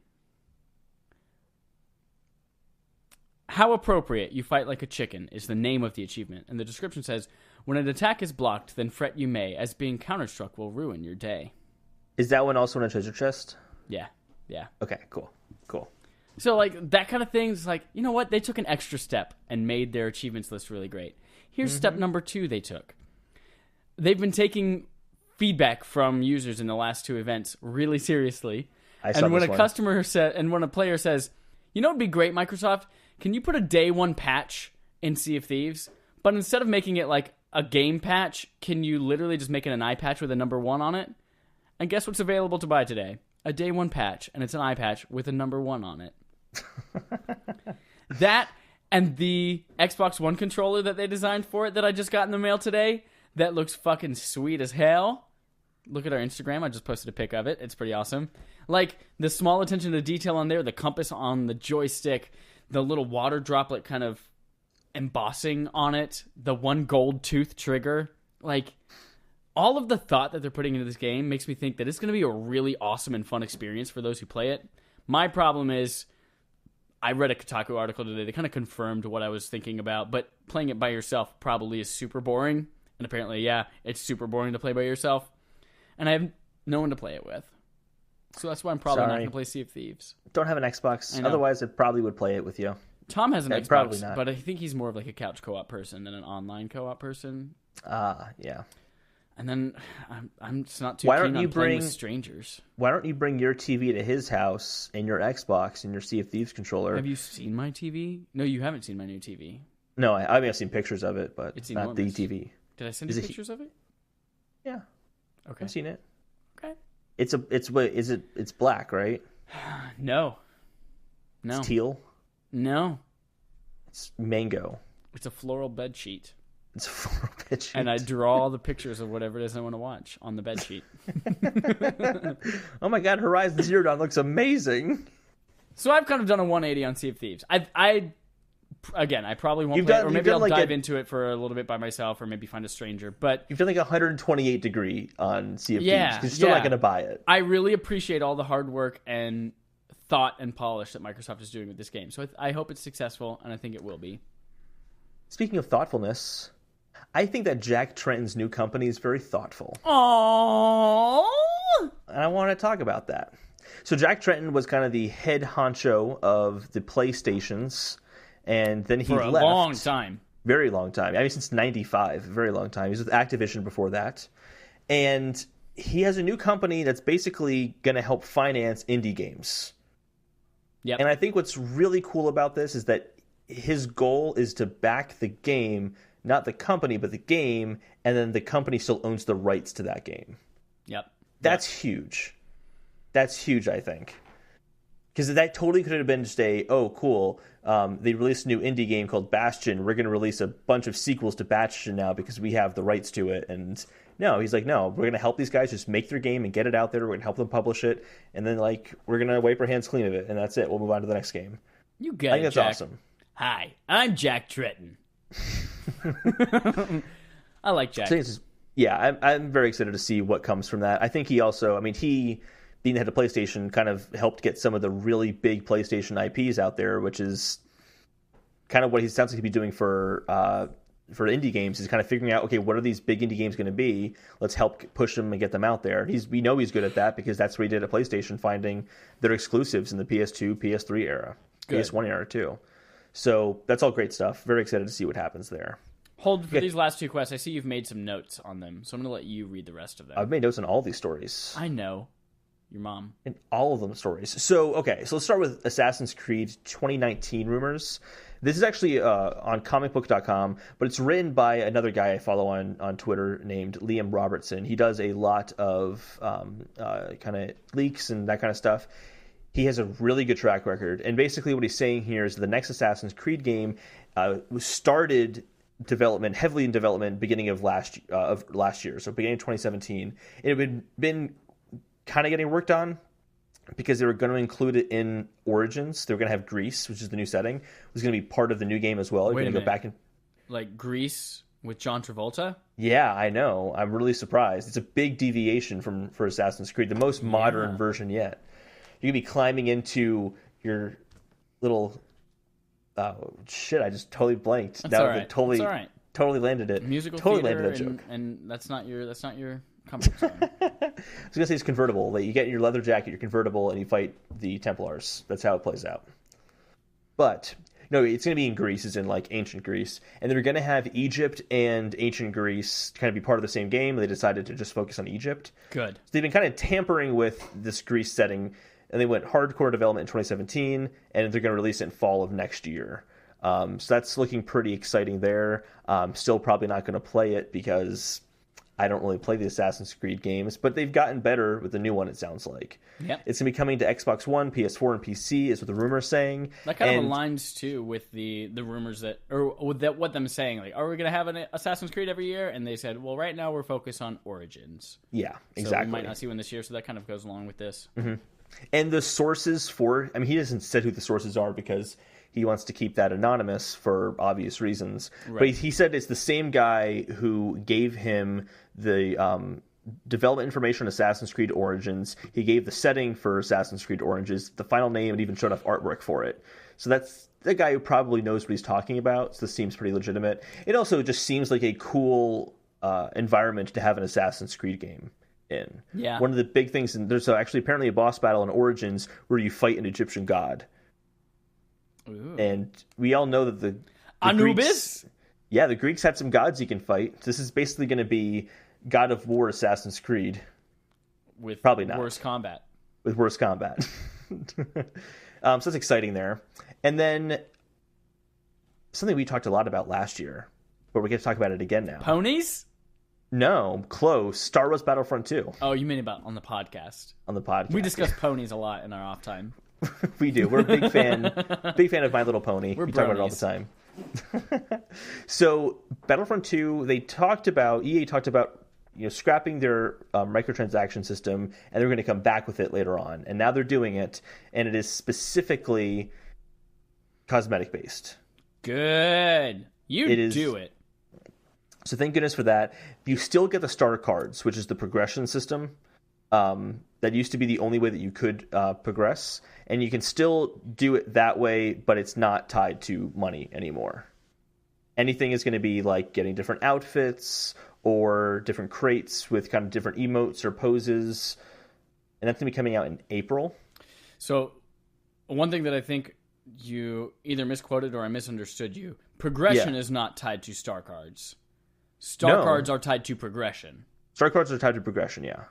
How appropriate you fight like a chicken is the name of the achievement. And the description says, when an attack is blocked, then fret you may, as being counterstruck will ruin your day. Is that one also in a treasure chest? Yeah. Okay, cool. So, like, that kind of thing is like, you know what? They took an extra step and made their achievements list really great. Here's step number 2 they took. They've been taking feedback from users in the last 2 events really seriously. And when when a player says, you know what would be great, Microsoft? Can you put a day 1 patch in Sea of Thieves? But instead of making it like a game patch, can you literally just make it an eye patch with a number 1 on it? And guess what's available to buy today? A day 1 patch, and it's an eye patch with a number 1 on it. That and the Xbox One controller that they designed for it that I just got in the mail today, that looks fucking sweet as hell. Look at our Instagram. I just posted a pic of it. It's pretty awesome. Like, the small attention to detail on there, the compass on the joystick, the little water droplet kind of embossing on it, the 1 gold tooth trigger. Like, all of the thought that they're putting into this game makes me think that it's going to be a really awesome and fun experience for those who play it. My problem is, I read a Kotaku article today that kind of confirmed what I was thinking about, but playing it by yourself probably is super boring. And apparently, it's super boring to play by yourself. And I have no one to play it with. So that's why I'm probably not going to play Sea of Thieves. Don't have an Xbox. Otherwise, I probably would play it with you. Tom has an Xbox, probably not. But I think he's more of like a couch co-op person than an online co-op person. Yeah. And then I'm just not too keen on playing with strangers. Why don't you bring your TV to his house and your Xbox and your Sea of Thieves controller? Have you seen my TV? No, you haven't seen my new TV. No, I mean, I've seen pictures of it, but it's not the TV. Did I send you pictures of it? Yeah. Okay. I've seen it. Okay. It's black, right? No. It's teal? No. It's mango. It's a floral bed sheet. It's a floral bed sheet. And I draw all the pictures of whatever it is I want to watch on the bed sheet. Oh my god, Horizon Zero Dawn looks amazing. So I've kind of done a 180 on Sea of Thieves. I probably won't play it, or maybe I'll dive into it for a little bit by myself, or maybe find a stranger. But you've done like 128 degree on Sea of Thieves, because you're still not going to buy it. I really appreciate all the hard work and thought and polish that Microsoft is doing with this game. So I hope it's successful, and I think it will be. Speaking of thoughtfulness, I think that Jack Tretton's new company is very thoughtful. Aww! And I want to talk about that. So Jack Tretton was kind of the head honcho of the PlayStations, and then he left. For a long time. Very long time. I mean, since 95, very long time. He was with Activision before that. And he has a new company that's basically going to help finance indie games. Yep. And I think what's really cool about this is that his goal is to back the game, not the company, but the game, and then the company still owns the rights to that game. Yep. That's huge. That's huge, I think. Because that totally could have been just cool, they released a new indie game called Bastion. We're going to release a bunch of sequels to Bastion now because we have the rights to it. And no, he's like, no, we're going to help these guys just make their game and get it out there. We're going to help them publish it. And then, we're going to wipe our hands clean of it. And that's it. We'll move on to the next game. You get it, I think that's Jack. awesome. Hi, I'm Jack Tretton. I like Jack. I'm very excited to see what comes from that. I think he also, he being the head of PlayStation kind of helped get some of the really big PlayStation IPs out there, which is kind of what he sounds like he'd be doing for indie games. Is kind of figuring out, okay, what are these big indie games going to be? Let's help push them and get them out there. We know he's good at that because that's what he did at PlayStation, finding their exclusives in the PS2, PS3 era, good. PS1 era too. So that's all great stuff. Very excited to see what happens there. Hold for these last two quests. I see you've made some notes on them, so I'm going to let you read the rest of them. I've made notes on all these stories. I know. Your mom. In all of them stories. So let's start with Assassin's Creed 2019 rumors. This is actually on comicbook.com, but it's written by another guy I follow on Twitter named Liam Robertson. He does a lot of kind of leaks and that kind of stuff. He has a really good track record. And basically what he's saying here is the next Assassin's Creed game started heavily in development beginning of last year, so beginning of 2017. It had been kind of getting worked on because they were going to include it in Origins. They were going to have Greece, which is the new setting. It was going to be part of the new game as well. Wait a minute. Go back and like Greece with John Travolta? Yeah, I know. I'm really surprised. It's a big deviation for Assassin's Creed, the most modern version yet. You're going to be climbing into your little... Oh, shit, I just totally blanked. That's all right. Totally landed it. Musical totally theater landed that joke. And that's not your comfort zone. I was going to say it's convertible. Like you get your leather jacket, you're convertible, and you fight the Templars. That's how it plays out. But, no, it's going to be in Greece, as in, like, ancient Greece. And they're going to have Egypt and ancient Greece kind of be part of the same game. They decided to just focus on Egypt. Good. So they've been kind of tampering with this Greece setting, and they went hardcore development in 2017, and they're going to release it in fall of next year. So that's looking pretty exciting there. Still probably not going to play it because I don't really play the Assassin's Creed games, but they've gotten better with the new one, it sounds like. Yep. It's going to be coming to Xbox One, PS4, and PC, is what the rumor's saying. That kind of aligns, too, with the rumors what them saying. Like, are we going to have an Assassin's Creed every year? And they said, well, right now we're focused on Origins. Yeah, exactly. So we might not see one this year, so that kind of goes along with this. Mm-hmm. And the sources he doesn't say who the sources are because he wants to keep that anonymous for obvious reasons. Right. But he said it's the same guy who gave him the development information on Assassin's Creed Origins. He gave the setting for Assassin's Creed Origins, the final name, and even showed off artwork for it. So that's the guy who probably knows what he's talking about. So this seems pretty legitimate. It also just seems like a cool environment to have an Assassin's Creed game in. Yeah. One of the big things, and there's actually apparently a boss battle in Origins where you fight an Egyptian god. Ooh. And we all know that the Anubis? The Greeks had some gods you can fight. This is basically going to be God of War Assassin's Creed. With probably not. Worse combat. With worse combat. So that's exciting there. And then something we talked a lot about last year, but we get to talk about it again now. Ponies? No, close. Star Wars Battlefront 2. Oh, you mean about on the podcast? On the podcast. We discuss ponies a lot in our off time. We do. We're a big fan of My Little Pony. We talk about it all the time. So Battlefront 2, EA talked about scrapping their microtransaction system, and they're going to come back with it later on. And now they're doing it, and it is specifically cosmetic based. Good. Do it. So thank goodness for that. You still get the star cards, which is the progression system. That used to be the only way that you could progress, and you can still do it that way, but it's not tied to money anymore. Anything is going to be like getting different outfits or different crates with kind of different emotes or poses, and that's going to be coming out in April. So one thing that I think you either misquoted or I misunderstood you, progression is not tied to star cards. Star cards are tied to progression. Star cards are tied to progression, yeah.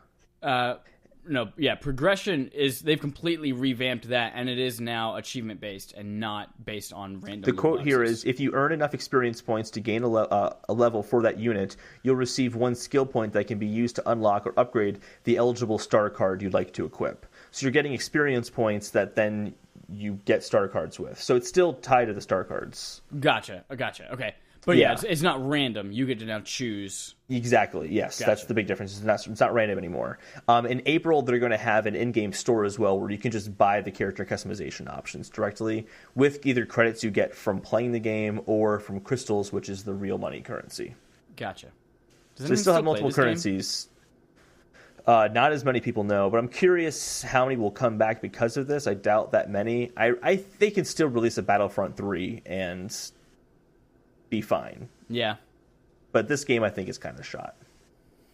Progression is, they've completely revamped that, and it is now achievement based and not based on random. The quote here is, if you earn enough experience points to gain a level for that unit, you'll receive one skill point that can be used to unlock or upgrade the eligible star card you'd like to equip. So you're getting experience points that then you get star cards with. So it's still tied to the star cards. Gotcha. Okay. But it's not random. You get to now choose. Exactly, yes. Gotcha. That's the big difference. It's not random anymore. In April, they're going to have an in-game store as well where you can just buy the character customization options directly with either credits you get from playing the game or from crystals, which is the real money currency. Gotcha. So they still have multiple currencies. Not as many people know, but I'm curious how many will come back because of this. I doubt that many. They can still release a Battlefront 3 and be fine. Yeah. But this game, I think, is kind of shot.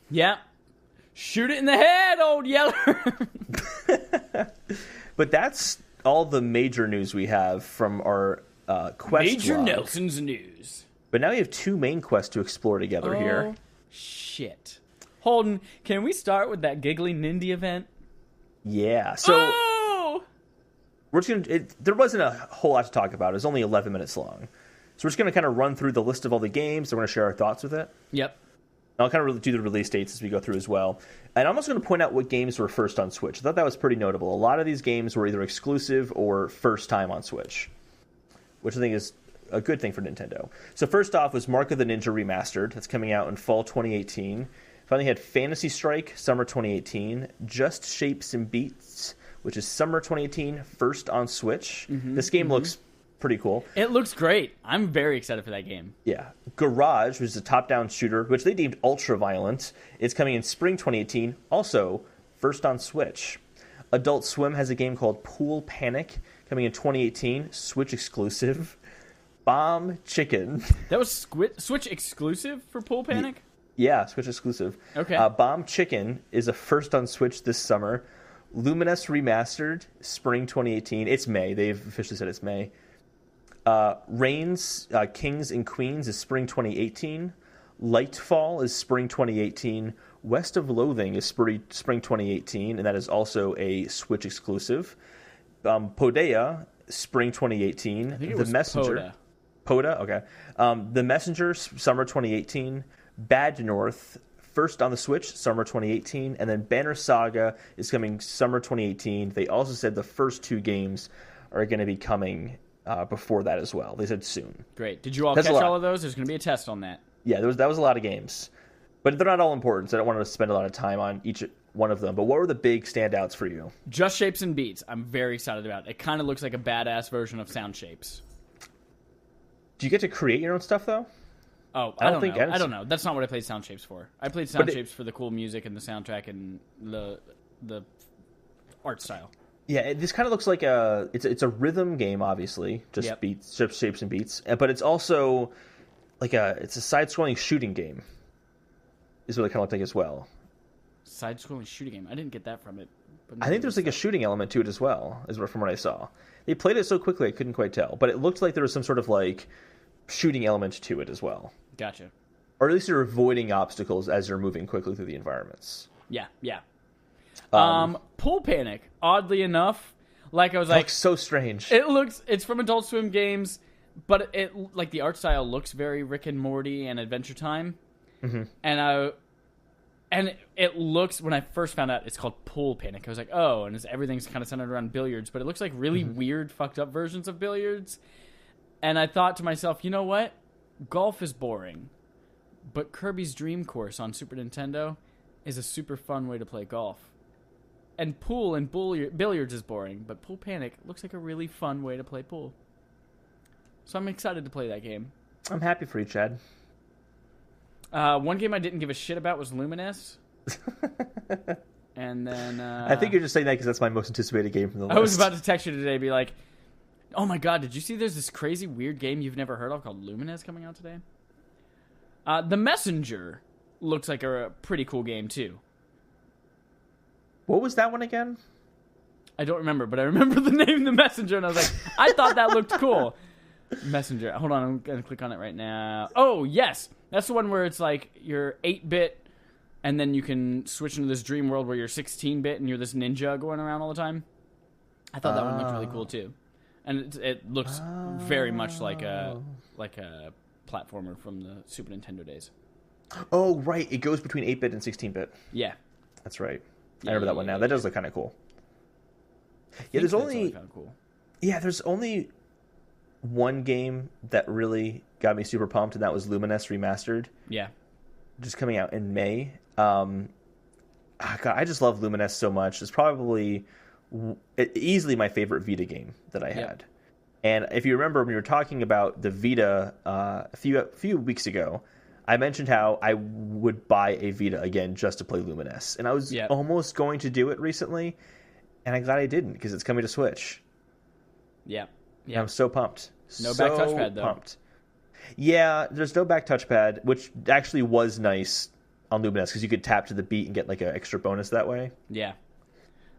Yeah. Shoot it in the head, old Yeller! But that's all the major news we have from our quest Major log. Nelson's news. But now we have 2 main quests to explore together here. Shit. Holden, can we start with that giggly Nindy event? Yeah. So we're just gonna. There wasn't a whole lot to talk about. It was only 11 minutes long. So we're just gonna kind of run through the list of all the games. We're gonna share our thoughts with it. Yep. I'll kind of do the release dates as we go through as well. And I'm also going to point out what games were first on Switch. I thought that was pretty notable. A lot of these games were either exclusive or first time on Switch, which I think is a good thing for Nintendo. So first off was Mark of the Ninja Remastered. That's coming out in fall 2018. Finally had Fantasy Strike, summer 2018. Just Shapes and Beats, which is summer 2018, first on Switch. This game looks pretty cool. It looks great. I'm very excited for that game. Yeah. Garage, which is a top-down shooter, which they deemed ultra-violent. It's coming in spring 2018, also first on Switch. Adult Swim has a game called Pool Panic, coming in 2018, Switch exclusive. Bomb Chicken. That was Switch exclusive for Pool Panic? Yeah, Switch exclusive. Okay. Bomb Chicken is a first on Switch this summer. Lumines Remastered, spring 2018. It's May. They've officially said it's May. Reigns, Kings and Queens is spring 2018. Lightfall is spring 2018. West of Loathing is spring 2018, and that is also a Switch exclusive. Podea, spring 2018. I think it The was Messenger. Poda? Okay. The Messenger, summer 2018. Bad North, first on the Switch, summer 2018. And then Banner Saga is coming summer 2018. They also said the first 2 games are going to be coming before that as well. They said soon. Great. Did you all catch all of those? There's going to be a test on that. Yeah, that was a lot of games. But they're not all important, so I don't want to spend a lot of time on each one of them. But what were the big standouts for you? Just Shapes and Beats. I'm very excited about it. It kind of looks like a badass version of Sound Shapes. Do you get to create your own stuff, though? Oh, I don't know. That's not what I played Sound Shapes for. I played Sound Shapes for the cool music and the soundtrack and the art style. Yeah, this kind of looks like it's a rhythm game, obviously, just beats, just shapes and beats, but it's also like it's a side-scrolling shooting game. Is what it kind of looks like as well. Side-scrolling shooting game. I didn't get that from it. But I think there's like a shooting element to it as well, from what I saw. They played it so quickly I couldn't quite tell, but it looked like there was some sort of like shooting element to it as well. Gotcha. Or at least you're avoiding obstacles as you're moving quickly through the environments. Yeah. Pool Panic, oddly enough, like I was like, looks so strange. It's from Adult Swim Games, but it like the art style looks very Rick and Morty and Adventure Time. And it looks, when I first found out it's called Pool Panic, I was like, oh, and everything's kind of centered around billiards, but it looks like really weird, fucked up versions of billiards. And I thought to myself, you know what? Golf is boring, but Kirby's Dream Course on Super Nintendo is a super fun way to play golf. And pool and billiards is boring, but Pool Panic looks like a really fun way to play pool. So I'm excited to play that game. I'm happy for you, Chad. One game I didn't give a shit about was Lumines. And then... I think you're just saying that because that's my most anticipated game from the list. I was about to text you today, be like, oh my god, did you see there's this crazy weird game you've never heard of called Lumines coming out today? The Messenger looks like a pretty cool game, too. What was that one again? I don't remember, but I remember the name The Messenger, and I was like, I thought that looked cool. Messenger. Hold on, I'm going to click on it right now. Oh, yes! That's the one where it's like you're 8-bit, and then you can switch into this dream world where you're 16-bit, and you're this ninja going around all the time. I thought that one looked really cool, too. And it looks very much like a platformer from the Super Nintendo days. Oh, right. It goes between 8-bit and 16-bit. Yeah. That's right. I remember that one now. That does look kind of cool. Yeah, there's only one game that really got me super pumped, and that was Lumines Remastered. Yeah. Just coming out in May. God, I just love Lumines so much. It's probably easily my favorite Vita game that I had. And if you remember, when we were talking about the Vita a few weeks ago, I mentioned how I would buy a Vita again just to play Lumines. And I was almost going to do it recently, and I'm glad I didn't, because it's coming to Switch. Yeah. And I'm so pumped. No back touchpad, though. Pumped. Yeah, there's no back touchpad, which actually was nice on Lumines, because you could tap to the beat and get like an extra bonus that way. Yeah.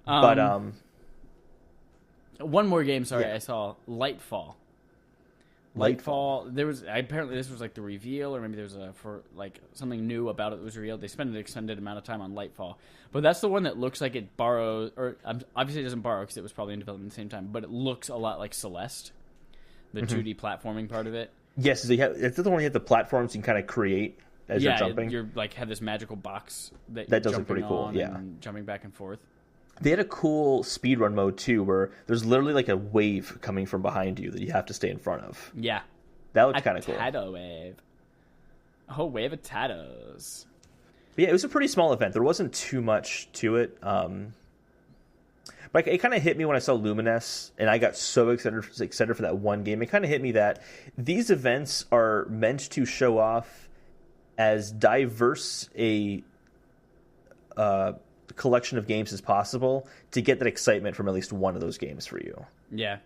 But one more game, I saw, Lightfall. Lightfall. There was apparently this was like the reveal, or maybe there was something new about it that was revealed. They spent an extended amount of time on Lightfall, but that's the one that looks like it borrows, or obviously it doesn't borrow because it was probably in development at the same time. But it looks a lot like Celeste, the 2D platforming part of it. Yes, it's the one you have the platforms you can kind of create as you're jumping. You're like have this magical box that does look pretty cool. Yeah, and jumping back and forth. They had a cool speedrun mode, too, where there's literally like a wave coming from behind you that you have to stay in front of. Yeah. That looked kind of cool. A tato wave. A whole wave of tatos. But yeah, it was a pretty small event. There wasn't too much to it. But it kind of hit me when I saw Lumines, and I got so excited for that one game. It kind of hit me that these events are meant to show off as diverse a collection of games as possible to get that excitement from at least one of those games for you. Yeah.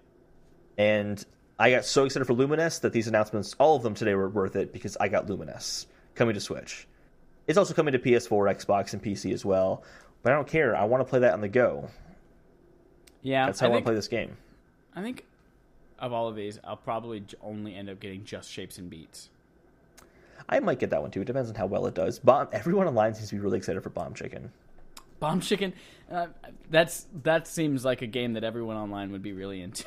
And I got so excited for Lumines that these announcements, all of them today, were worth it because I got Lumines coming to Switch. It's also coming to PS4, Xbox, and PC as well. But I don't care. I want to play that on the go. Yeah. That's how I want to play this game. I think of all of these, I'll probably only end up getting Just Shapes and Beats. I might get that one too. It depends on how well it does. Everyone online seems to be really excited for Bomb Chicken. Bomb Chicken, that seems like a game that everyone online would be really into.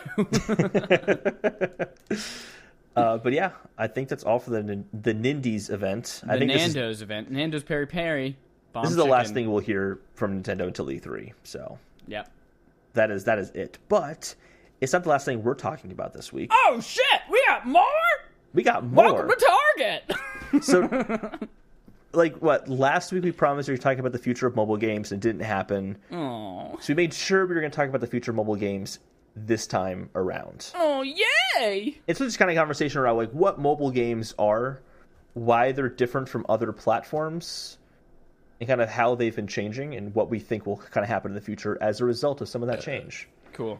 But yeah, I think that's all for the Nindies event. The Nando's event. Nando's Peri Peri. This is the last thing we'll hear from Nintendo until E3. So yep. That is it. But it's not the last thing we're talking about this week. Oh, shit! We got more? We got more. Welcome to Target! So... last week we promised we were talking about the future of mobile games and it didn't happen. Oh. So we made sure we were going to talk about the future of mobile games this time around. Oh, yay! It's just kind of conversation around like what mobile games are, why they're different from other platforms, and kind of how they've been changing and what we think will kind of happen in the future as a result of some of that change. Cool.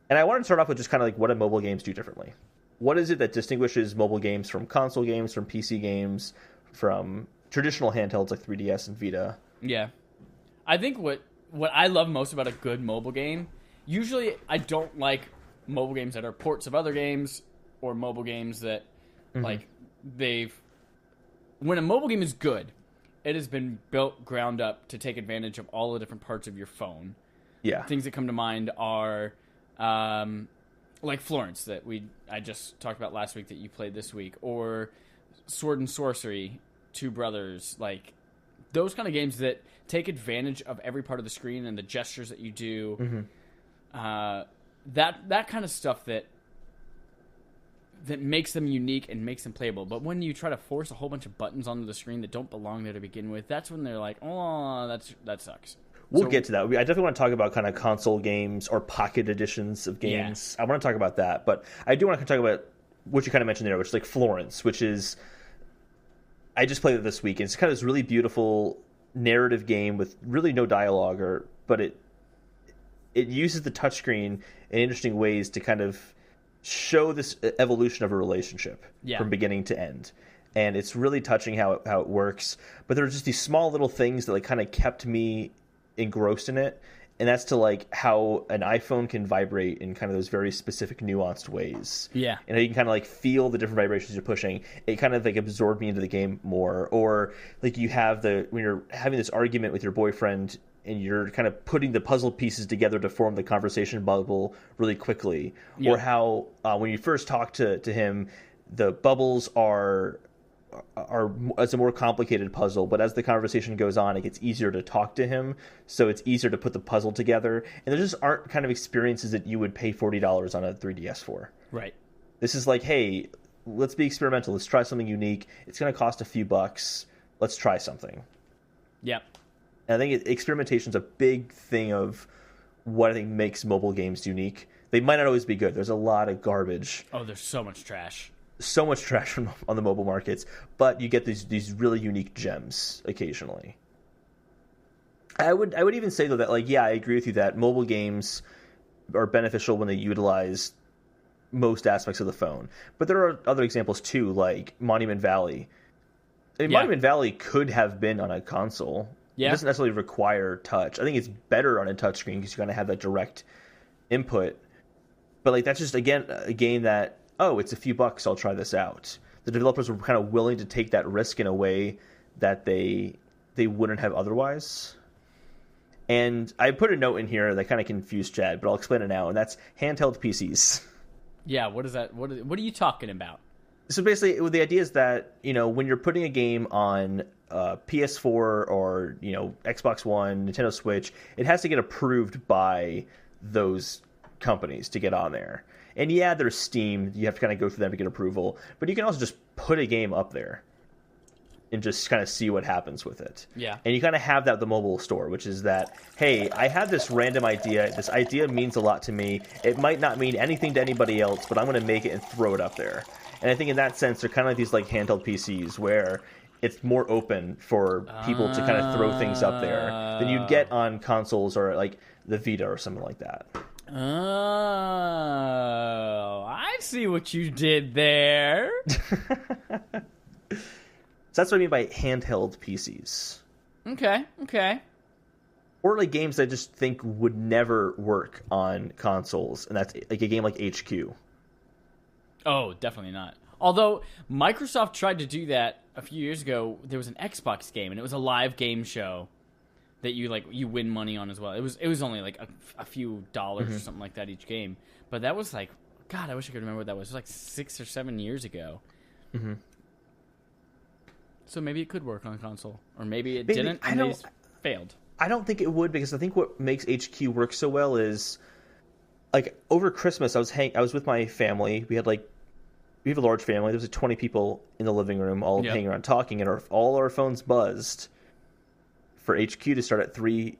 And I wanted to start off with just kind of like what do mobile games do differently? What is it that distinguishes mobile games from console games, from PC games, from traditional handhelds like 3DS and Vita? Yeah. I think what I love most about a good mobile game, usually I don't like mobile games that are ports of other games or mobile games that like when a mobile game is good, it has been built ground up to take advantage of all the different parts of your phone. Yeah. Things that come to mind are like Florence that I just talked about last week that you played this week, or Sword and Sorcery, Two Brothers, like those kind of games that take advantage of every part of the screen and the gestures that you do. That kind of stuff that makes them unique and makes them playable. But when you try to force a whole bunch of buttons onto the screen that don't belong there to begin with, that's when they're like, oh, that sucks. We'll get to that. I definitely want to talk about kind of console games or pocket editions of games. Yeah. I want to talk about that. But I do want to talk about what you kind of mentioned there, which is like Florence, which is... I just played it this week, and it's kind of this really beautiful narrative game with really no dialogue, but it uses the touchscreen in interesting ways to kind of show this evolution of a relationship from beginning to end. And it's really touching how it works. But there are just these small little things that like kind of kept me engrossed in it. And that's to like how an iPhone can vibrate in kind of those very specific nuanced ways. Yeah. And you can kind of like feel the different vibrations you're pushing. It kind of like absorbed me into the game more. Or like you have when you're having this argument with your boyfriend and you're kind of putting the puzzle pieces together to form the conversation bubble really quickly. Yep. Or how when you first talk to him, the bubbles are it's a more complicated puzzle, but as the conversation goes on, it gets easier to talk to him, so it's easier to put the puzzle together. And there just aren't kind of experiences that you would pay $40 on a 3DS for. Right. This is like, hey, let's be experimental. Let's try something unique. It's going to cost a few bucks. Let's try something. Yep. And I think experimentation's a big thing of what I think makes mobile games unique. They might not always be good. There's a lot of garbage. Oh, there's so much trash. So much trash on the mobile markets, but you get these really unique gems occasionally. I would even say though that like I agree with you that mobile games are beneficial when they utilize most aspects of the phone. But there are other examples too, like Monument Valley. I mean, Monument Valley could have been on a console. Yeah. It doesn't necessarily require touch. I think it's better on a touchscreen because you're going to have that direct input. But like that's just again a game that oh, it's a few bucks, I'll try this out. The developers were kind of willing to take that risk in a way that they wouldn't have otherwise. And I put a note in here that kind of confused Chad, but I'll explain it now, and that's handheld PCs. Yeah, what is that? What are you talking about? So basically, the idea is that, when you're putting a game on PS4 or, Xbox One, Nintendo Switch, it has to get approved by those companies to get on there. And yeah, there's Steam. You have to kind of go through them to get approval. But you can also just put a game up there and just kind of see what happens with it. Yeah. And you kind of have that with the mobile store, which is that, hey, I have this random idea. This idea means a lot to me. It might not mean anything to anybody else, but I'm going to make it and throw it up there. And I think in that sense, they're kind of like these handheld PCs where it's more open for people to kind of throw things up there than you'd get on consoles or like the Vita or something like that. Oh, I see what you did there. So that's what I mean by handheld PCs. Okay. Or like games that I just think would never work on consoles, and that's like a game like HQ. Oh, definitely not. Although Microsoft tried to do that a few years ago. There was an Xbox game, and it was a live game show that you win money on as well. It was only like a few dollars or something like that each game. But that was like, God, I wish I could remember what that was. It was like 6 or 7 years ago. Mm-hmm. So maybe it could work on console, or maybe it didn't, and they failed. I don't think it would, because I think what makes HQ work so well is, like, over Christmas I was with my family. We have a large family. There was 20 people in the living room, all hanging around talking, and all our phones buzzed for HQ to start at 3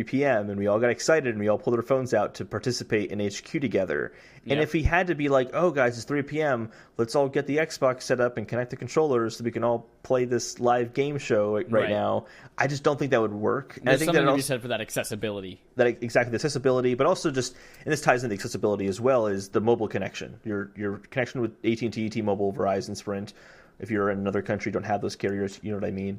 p.m. and we all got excited and we all pulled our phones out to participate in HQ together. And if we had to be like, oh guys, it's 3 p.m., let's all get the Xbox set up and connect the controllers so we can all play this live game show right now, I just don't think that would work. And There's I think something that to be said for that accessibility. Exactly, the accessibility, but also just, and this ties into the accessibility as well, is the mobile connection. Your connection with AT&T, T-Mobile, Verizon, Sprint. If you're in another country, don't have those carriers, you know what I mean?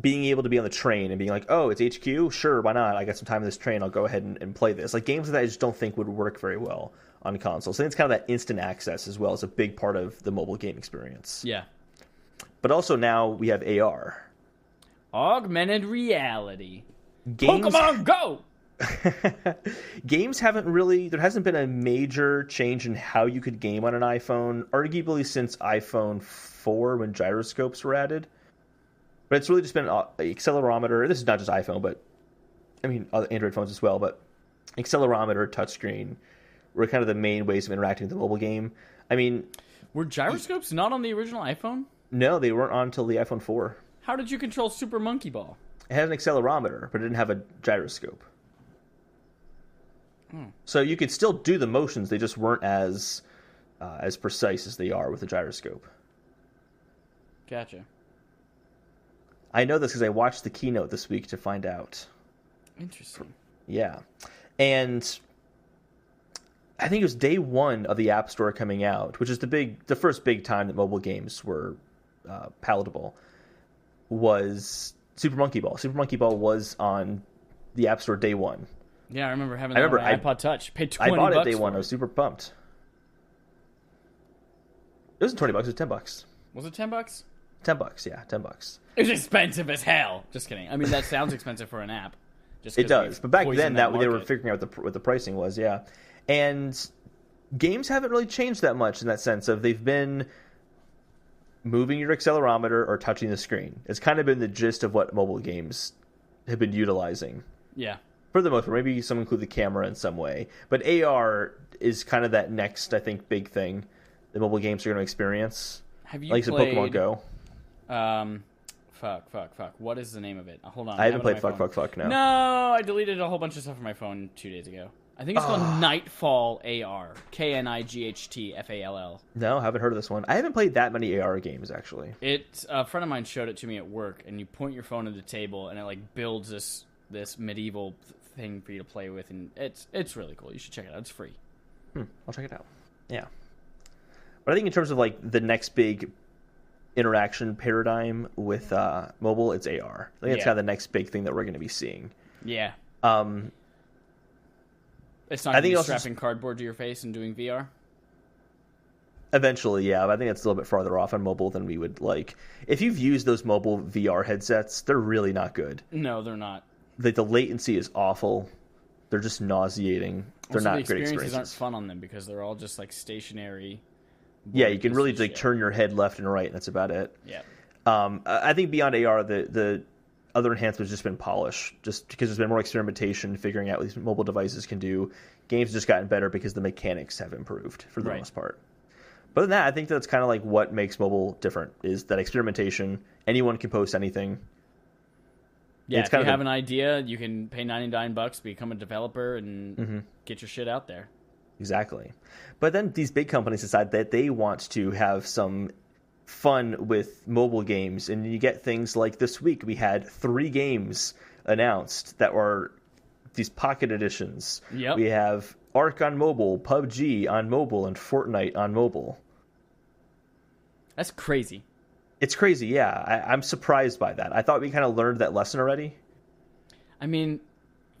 Being able to be on the train and being like, oh, it's HQ? Sure, why not? I got some time in this train. I'll go ahead and play this. Like, games that I just don't think would work very well on consoles. So I think it's kind of that instant access as well as a big part of the mobile game experience. Yeah. But also now we have AR. Augmented reality. Games... Pokemon Go! Games haven't really... There hasn't been a major change in how you could game on an iPhone, arguably since iPhone 4 when gyroscopes were added. But it's really just been an accelerometer. This is not just iPhone, but I mean other Android phones as well. But accelerometer, touchscreen were kind of the main ways of interacting with the mobile game. I mean, were gyroscopes not on the original iPhone? No, they weren't on until the iPhone 4. How did you control Super Monkey Ball? It had an accelerometer, but it didn't have a gyroscope. So you could still do the motions; they just weren't as precise as they are with the gyroscope. Gotcha. I know this because I watched the keynote this week to find out. Interesting. Yeah. And I think it was day one of the App Store coming out, which is the first big time that mobile games were palatable, was Super Monkey Ball. Super Monkey Ball was on the App Store day one. Yeah, I remember having that on my iPod Touch. Paid $20 I bought it day one. I was super pumped. It wasn't $20. It was $10. Was it $10? $10, yeah, $10. It's expensive as hell. Just kidding. I mean, that sounds expensive for an app. It does, but back then they were figuring out what the pricing was, yeah. And games haven't really changed that much in that sense of they've been moving your accelerometer or touching the screen. It's kind of been the gist of what mobile games have been utilizing. Yeah. For the most part, maybe some include the camera in some way, but AR is kind of that next, I think, big thing that mobile games are going to experience. Have you like played Pokemon Go? Fuck. What is the name of it? Hold on. I haven't played Fuck, no. No, I deleted a whole bunch of stuff from my phone 2 days ago. I think it's called Nightfall AR. KNIGHTFALL. No, haven't heard of this one. I haven't played that many AR games, actually. It's a friend of mine showed it to me at work, and you point your phone at the table, and it like builds this medieval thing for you to play with, and it's really cool. You should check it out. It's free. I'll check it out. Yeah. But I think in terms of like the next big interaction paradigm with mobile, it's AR. I think it's kind of the next big thing that we're going to be seeing. Yeah. It's not going to be strapping cardboard to your face and doing VR? Eventually, yeah, but I think it's a little bit farther off on mobile than we would like. If you've used those mobile VR headsets, they're really not good. No, they're not. The latency is awful. They're just nauseating. They're not great experiences. The experiences aren't fun on them because they're all just like stationary. Yeah, you can really like turn your head left and right, and that's about it. Yeah. I think beyond AR, the other enhancements just been polish, just because there's been more experimentation, figuring out what these mobile devices can do. Games have just gotten better because the mechanics have improved for the most part. But other than that, I think that's kind of like what makes mobile different, is that experimentation. Anyone can post anything. Yeah, if you have an idea, you can pay $99, become a developer, and get your shit out there. Exactly. But then these big companies decide that they want to have some fun with mobile games, and you get things like this week we had 3 games announced that were these pocket editions. Yep. We have Ark on mobile, PUBG on mobile, and Fortnite on mobile. That's crazy. It's crazy, yeah. I'm surprised by that. I thought we kind of learned that lesson already. I mean,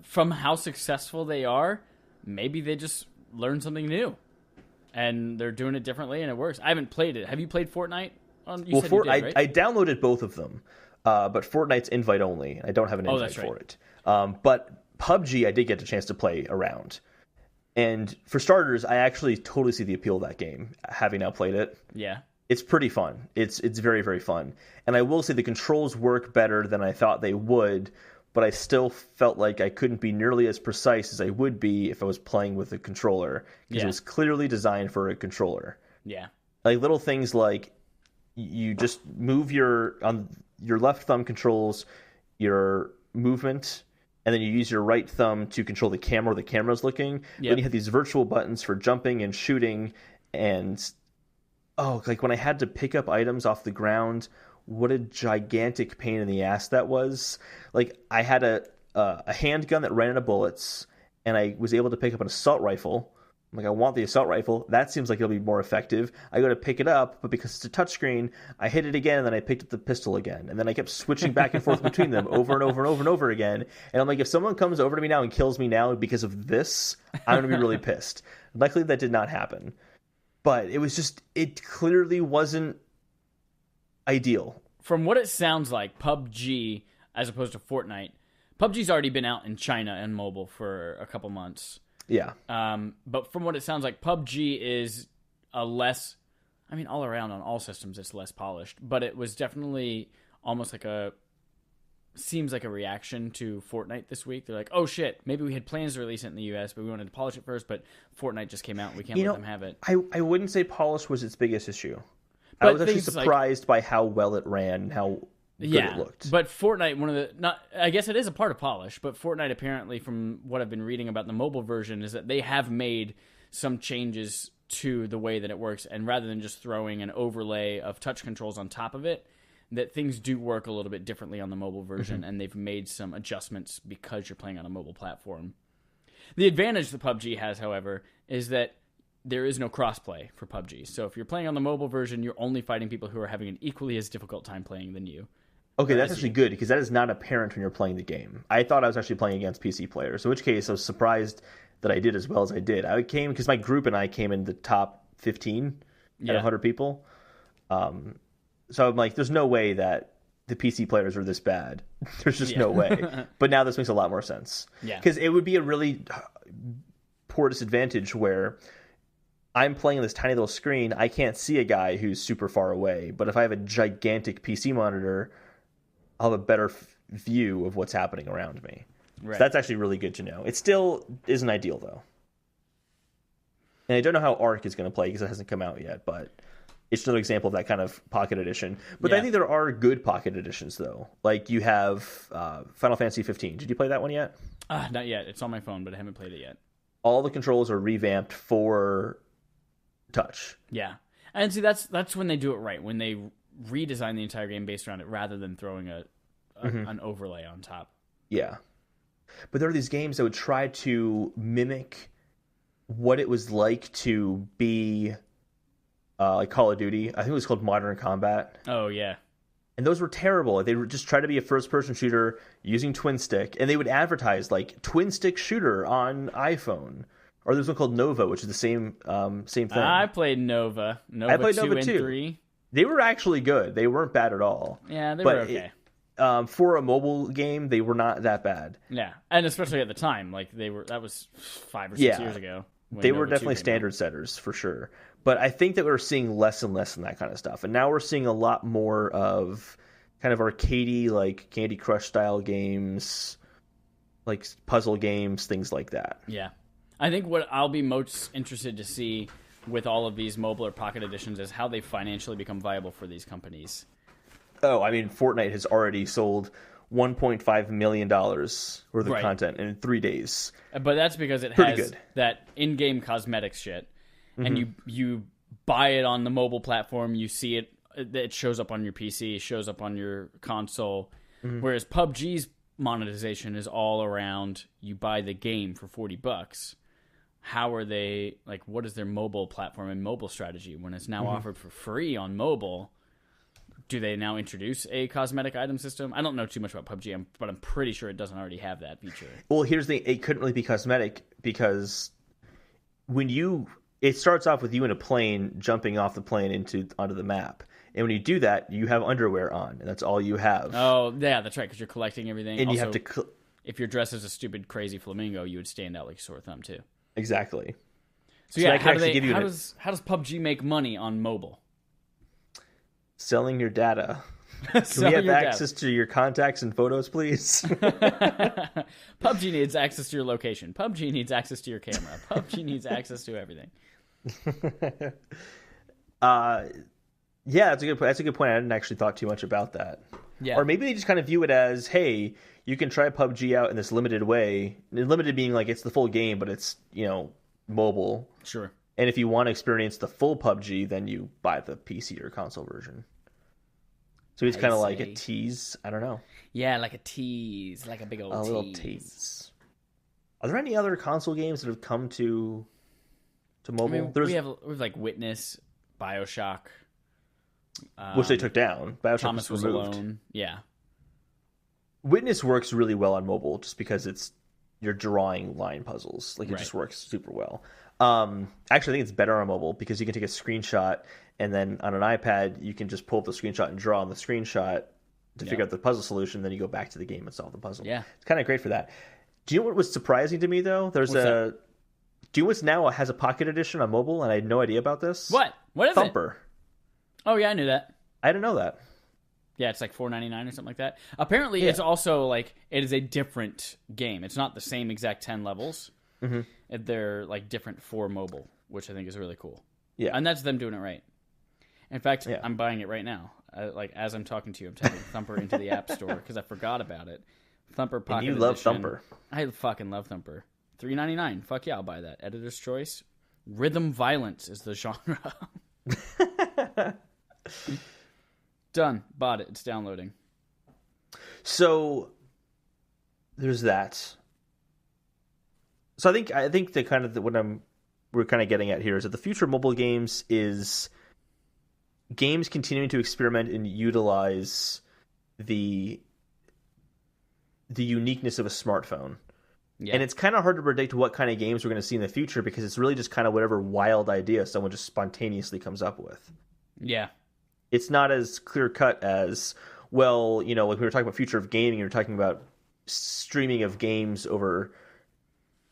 from how successful they are, maybe they just learned something new. And they're doing it differently, and it works. I haven't played it. Have you played Fortnite? You said you did, right? I downloaded both of them, but Fortnite's invite only. I don't have an invite for it. But PUBG, I did get a chance to play around. And for starters, I actually totally see the appeal of that game, having now played it. Yeah. It's pretty fun. It's very, very fun. And I will say the controls work better than I thought they would, but I still felt like I couldn't be nearly as precise as I would be if I was playing with a controller, because it was clearly designed for a controller. Yeah. Like little things like you just move on your left thumb controls your movement, and then you use your right thumb to control the camera where the camera's looking. Yep. Then you have these virtual buttons for jumping and shooting, and like when I had to pick up items off the ground, what a gigantic pain in the ass that was. Like I had a handgun that ran out of bullets, and I was able to pick up an assault rifle. I'm like, I want the assault rifle. That seems like it'll be more effective. I go to pick it up, but because it's a touchscreen, I hit it again, and then I picked up the pistol again. And then I kept switching back and forth between them over and over and over and over again. And I'm like, if someone comes over to me now and kills me now because of this, I'm going to be really pissed. Luckily, that did not happen. But it clearly wasn't ideal. From what it sounds like, PUBG, as opposed to Fortnite, PUBG's already been out in China and mobile for a couple months. Yeah. But from what it sounds like, PUBG is all around on all systems, it's less polished. But it was definitely almost seems like a reaction to Fortnite this week. They're like, oh shit, maybe we had plans to release it in the US, but we wanted to polish it first, but Fortnite just came out and we can't let them have it. I wouldn't say polish was its biggest issue. But I was actually surprised by how well it ran and how good it looked. But Fortnite, I guess it is a part of polish, but Fortnite apparently, from what I've been reading about the mobile version, is that they have made some changes to the way that it works, and rather than just throwing an overlay of touch controls on top of it, that things do work a little bit differently on the mobile version, and they've made some adjustments because you're playing on a mobile platform. The advantage that PUBG has, however, is that there is no crossplay for PUBG. So if you're playing on the mobile version, you're only fighting people who are having an equally as difficult time playing than you. Okay, that's actually good, because that is not apparent when you're playing the game. I thought I was actually playing against PC players, in which case I was surprised that I did as well as I did. Because my group and I came in the top 15 at 100 people. So I'm like, there's no way that the PC players are this bad. There's just no way. But now this makes a lot more sense. Yeah. Because it would be a really poor disadvantage where I'm playing on this tiny little screen. I can't see a guy who's super far away. But if I have a gigantic PC monitor, I'll have a better view of what's happening around me. Right. So that's actually really good to know. It still isn't ideal, though. And I don't know how Ark is going to play because it hasn't come out yet, but it's another example of that kind of pocket edition. But I think there are good pocket editions, though. Like you have Final Fantasy 15. Did you play that one yet? Not yet. It's on my phone, but I haven't played it yet. All the controls are revamped for touch. Yeah. And see, that's when they do it right, when they redesign the entire game based around it rather than throwing an overlay on top. Yeah. But there are these games that would try to mimic what it was like to be like Call of Duty. I think it was called Modern Combat. Oh, yeah. And those were terrible. They would just try to be a first-person shooter using twin stick, and they would advertise like twin stick shooter on iPhone. Or there's one called Nova, which is the same thing. I played Nova. I played 2 Nova and too. 3. They were actually good. They weren't bad at all. Yeah, they were okay. For a mobile game, they were not that bad. Yeah, and especially at the time, like that was 5 or 6 years ago. They were definitely standard setters for sure. But I think that we're seeing less and less of that kind of stuff. And now we're seeing a lot more of kind of arcadey, like Candy Crush style games, like puzzle games, things like that. Yeah. I think what I'll be most interested to see with all of these mobile or pocket editions is how they financially become viable for these companies. Oh, I mean, Fortnite has already sold $1.5 million worth of content in 3 days. But that's because it Pretty has good. that in-game cosmetic shit. And you buy it on the mobile platform, you see it shows up on your PC, it shows up on your console. Whereas PUBG's monetization is all around you buy the game for $40. How are they, like, what is their mobile platform and mobile strategy when it's now offered for free on mobile? Do they now introduce a cosmetic item system? I don't know too much about PUBG, but I'm pretty sure it doesn't already have that feature. Well, here's the thing. It couldn't really be cosmetic because it starts off with you in a plane jumping off the plane onto the map. And when you do that, you have underwear on, and that's all you have. Oh, yeah, that's right, because you're collecting everything. And also, you have to... if you're dressed as a stupid, crazy flamingo, you would stand out like a sore thumb, too. Exactly. So yeah, how does PUBG make money on mobile? Selling your data. Can we have access to your contacts and photos, please? PUBG needs access to your location. PUBG needs access to your camera. PUBG needs access to everything. Yeah, that's a good point. I hadn't actually thought too much about that. Yeah. Or maybe they just kind of view it as, hey, you can try PUBG out in this limited way. Limited being like it's the full game, but it's, mobile. Sure. And if you want to experience the full PUBG, then you buy the PC or console version. So it's kind of like a tease. I don't know. Yeah, like a tease, like a big old tease. Little tease. Are there any other console games that have come to mobile? I mean, we have like Witness, BioShock, which they took down. BioShock Thomas was removed. alone. Yeah. Witness works really well on mobile just because you're drawing line puzzles. Like it just works super well. Actually, I think it's better on mobile because you can take a screenshot and then on an iPad you can just pull up the screenshot and draw on the screenshot to figure out the puzzle solution. Then you go back to the game and solve the puzzle. Yeah, it's kind of great for that. Do you know what was surprising to me though? Do you know what's now has a Pocket Edition on mobile, and I had no idea about this. What is Thumper. It? Oh yeah, I knew that. I didn't know that. Yeah, it's like $4.99 or something like that. Apparently, it's also like it is a different game. It's not the same exact 10 levels. They're like different for mobile, which I think is really cool. Yeah, and that's them doing it right. In fact, I'm buying it right now. Like as I'm talking to you, I'm typing Thumper into the App Store because I forgot about it. Thumper Pocket Edition. You love Thumper. I fucking love Thumper. $3.99. Fuck yeah, I'll buy that. Editor's choice. Rhythm violence is the genre. Done. Bought it. It's downloading. So there's that. So I think the kind of what we're kind of getting at here is that the future of mobile games is games continuing to experiment and utilize the uniqueness of a smartphone. Yeah. And it's kind of hard to predict what kind of games we're going to see in the future because it's really just kind of whatever wild idea someone just spontaneously comes up with. Yeah. It's not as clear-cut as, well, like we were talking about future of gaming, we were talking about streaming of games over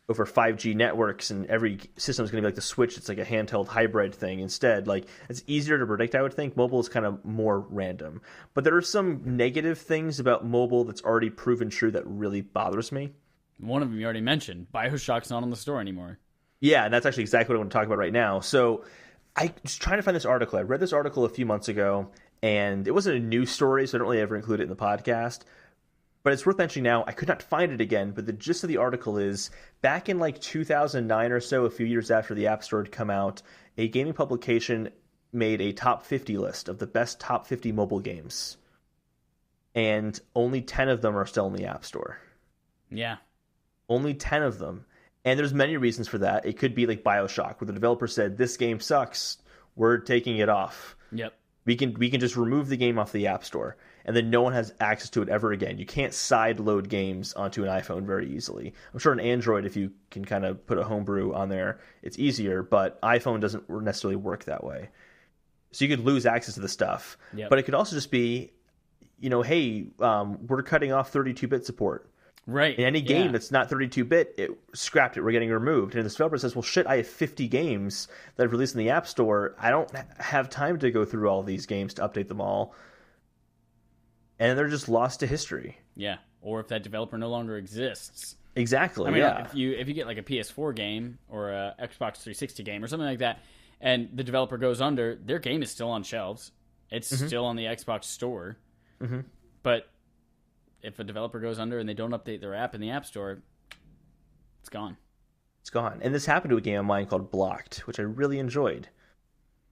5G networks, and every system is going to be like the Switch. It's like a handheld hybrid thing. Instead, like it's easier to predict, I would think. Mobile is kind of more random. But there are some negative things about mobile that's already proven true that really bothers me. One of them you already mentioned. BioShock's not on the store anymore. Yeah, and that's actually exactly what I want to talk about right now. So I was trying to find this article. I read this article a few months ago, and it wasn't a news story, so I don't really ever include it in the podcast. But it's worth mentioning now. I could not find it again, but the gist of the article is, back in like 2009 or so, a few years after the App Store had come out, a gaming publication made a top 50 list of the best top 50 mobile games. And only 10 of them are still in the App Store. Yeah. Only 10 of them. And there's many reasons for that. It could be like BioShock, where the developer said, this game sucks, we're taking it off. Yep. We can just remove the game off the App Store. and then no one has access to it ever again. You can't side load games onto an iPhone very easily. I'm sure on Android, if you can kind of put a homebrew on there, it's easier, but iPhone doesn't necessarily work that way. So you could lose access to the stuff. Yep. But it could also just be, hey, we're cutting off 32-bit support. Right. In any game that's not 32-bit, it scrapped it. We're getting removed. And the developer says, well, shit, I have 50 games that I've released in the App Store. I don't have time to go through all these games to update them all. And they're just lost to history. Yeah. Or if that developer no longer exists. Exactly. I mean, yeah. if you get like a PS4 game or a Xbox 360 game or something like that, and the developer goes under, their game is still on shelves. It's still on the Xbox Store. Mm-hmm. But if a developer goes under and they don't update their app in the App Store, it's gone. It's gone. And this happened to a game of mine called Blocked, which I really enjoyed.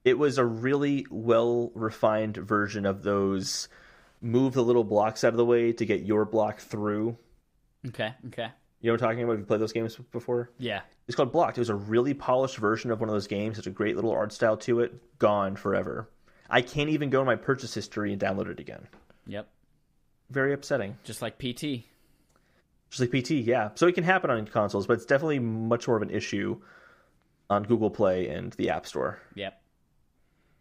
It was a really well-refined version of those move the little blocks out of the way to get your block through. Okay. You know what I'm talking about? Have you played those games before? Yeah. It's called Blocked. It was a really polished version of one of those games. Such a great little art style to it. Gone forever. I can't even go to my purchase history and download it again. Yep. Very upsetting. Just like PT. Just like PT, yeah. So it can happen on consoles, but it's definitely much more of an issue on Google Play and the App Store. Yep.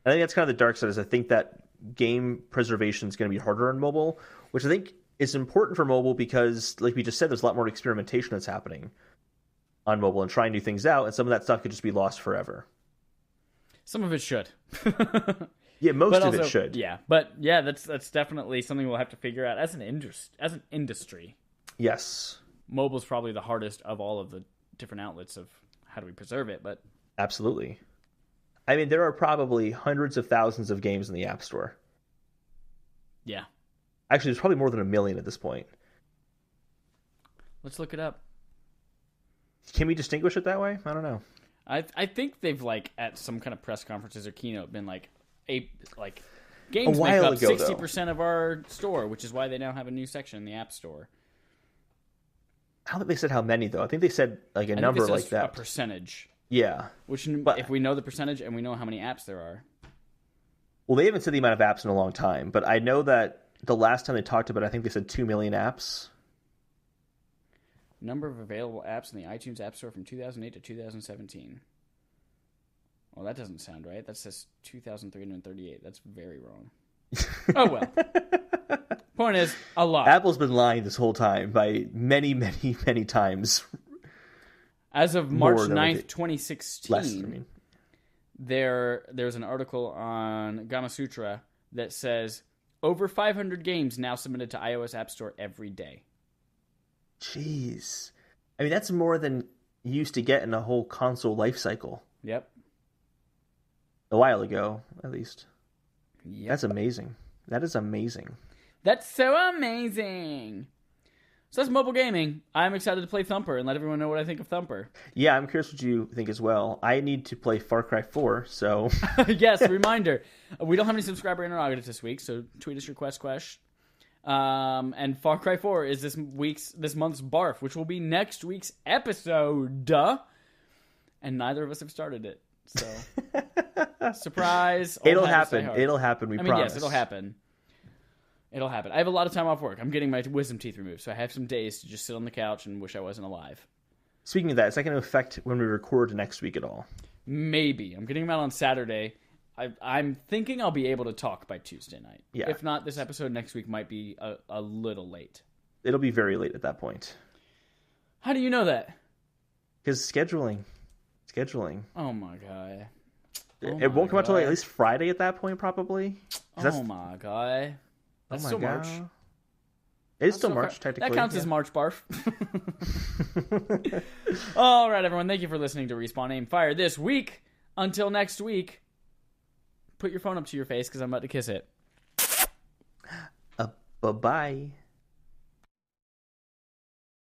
I think that's kind of the dark side, is I think that game preservation is going to be harder on mobile, which I think is important for mobile because, like we just said, there's a lot more experimentation that's happening on mobile and trying new things out, and some of that stuff could just be lost forever. Some of it should. Yeah, most of it should. Yeah, but yeah, that's definitely something we'll have to figure out as an industry. Yes. Mobile's probably the hardest of all of the different outlets of how do we preserve it, but... Absolutely. I mean, there are probably hundreds of thousands of games in the App Store. Yeah. Actually, there's probably more than 1 million at this point. Let's look it up. Can we distinguish it that way? I don't know. I think they've, like, at some kind of press conferences or keynote been games make up 60% of our store, which is why they now have a new section in the App Store. I don't think they said how many, though. I think they said like a number like that. A percentage. Yeah. But if we know the percentage and we know how many apps there are. Well, they haven't said the amount of apps in a long time, but I know that the last time they talked about it, I think they said 2 million apps. Number of available apps in the iTunes App Store from 2008 to 2017. Well, that doesn't sound right. That says 2,338. That's very wrong. Oh, well. Point is, a lot. Apple's been lying this whole time by many, many, many times. As of March 9th, 2016, less, I mean. there's an article on Gamasutra that says over 500 games now submitted to iOS App Store every day. Jeez. I mean, that's more than you used to get in a whole console life cycle. Yep. A while ago, at least. Yep. That's amazing. That is amazing. That's so amazing. So that's mobile gaming. I'm excited to play Thumper and let everyone know what I think of Thumper. Yeah, I'm curious what you think as well. I need to play Far Cry 4, so... Yes, reminder. We don't have any subscriber interrogatives this week, so tweet us your quest. And Far Cry 4 is this month's BARF, which will be next week's episode. And neither of us have started it. So, surprise. It'll happen. It'll happen, we promise. Yes, it'll happen. It'll happen. I have a lot of time off work. I'm getting my wisdom teeth removed, so I have some days to just sit on the couch and wish I wasn't alive. Speaking of that, is that going to affect when we record next week at all? Maybe. I'm getting them out on Saturday. I'm thinking I'll be able to talk by Tuesday night. Yeah. If not, this episode next week might be a little late. It'll be very late at that point. How do you know that? Because scheduling. Oh my god. It won't come out until at least Friday at that point, probably. Oh my god. That's still March. It is still March, technically. That counts as March barf. All right, everyone. Thank you for listening to Respawn Aim Fire this week. Until next week, put your phone up to your face because I'm about to kiss it. Bye-bye.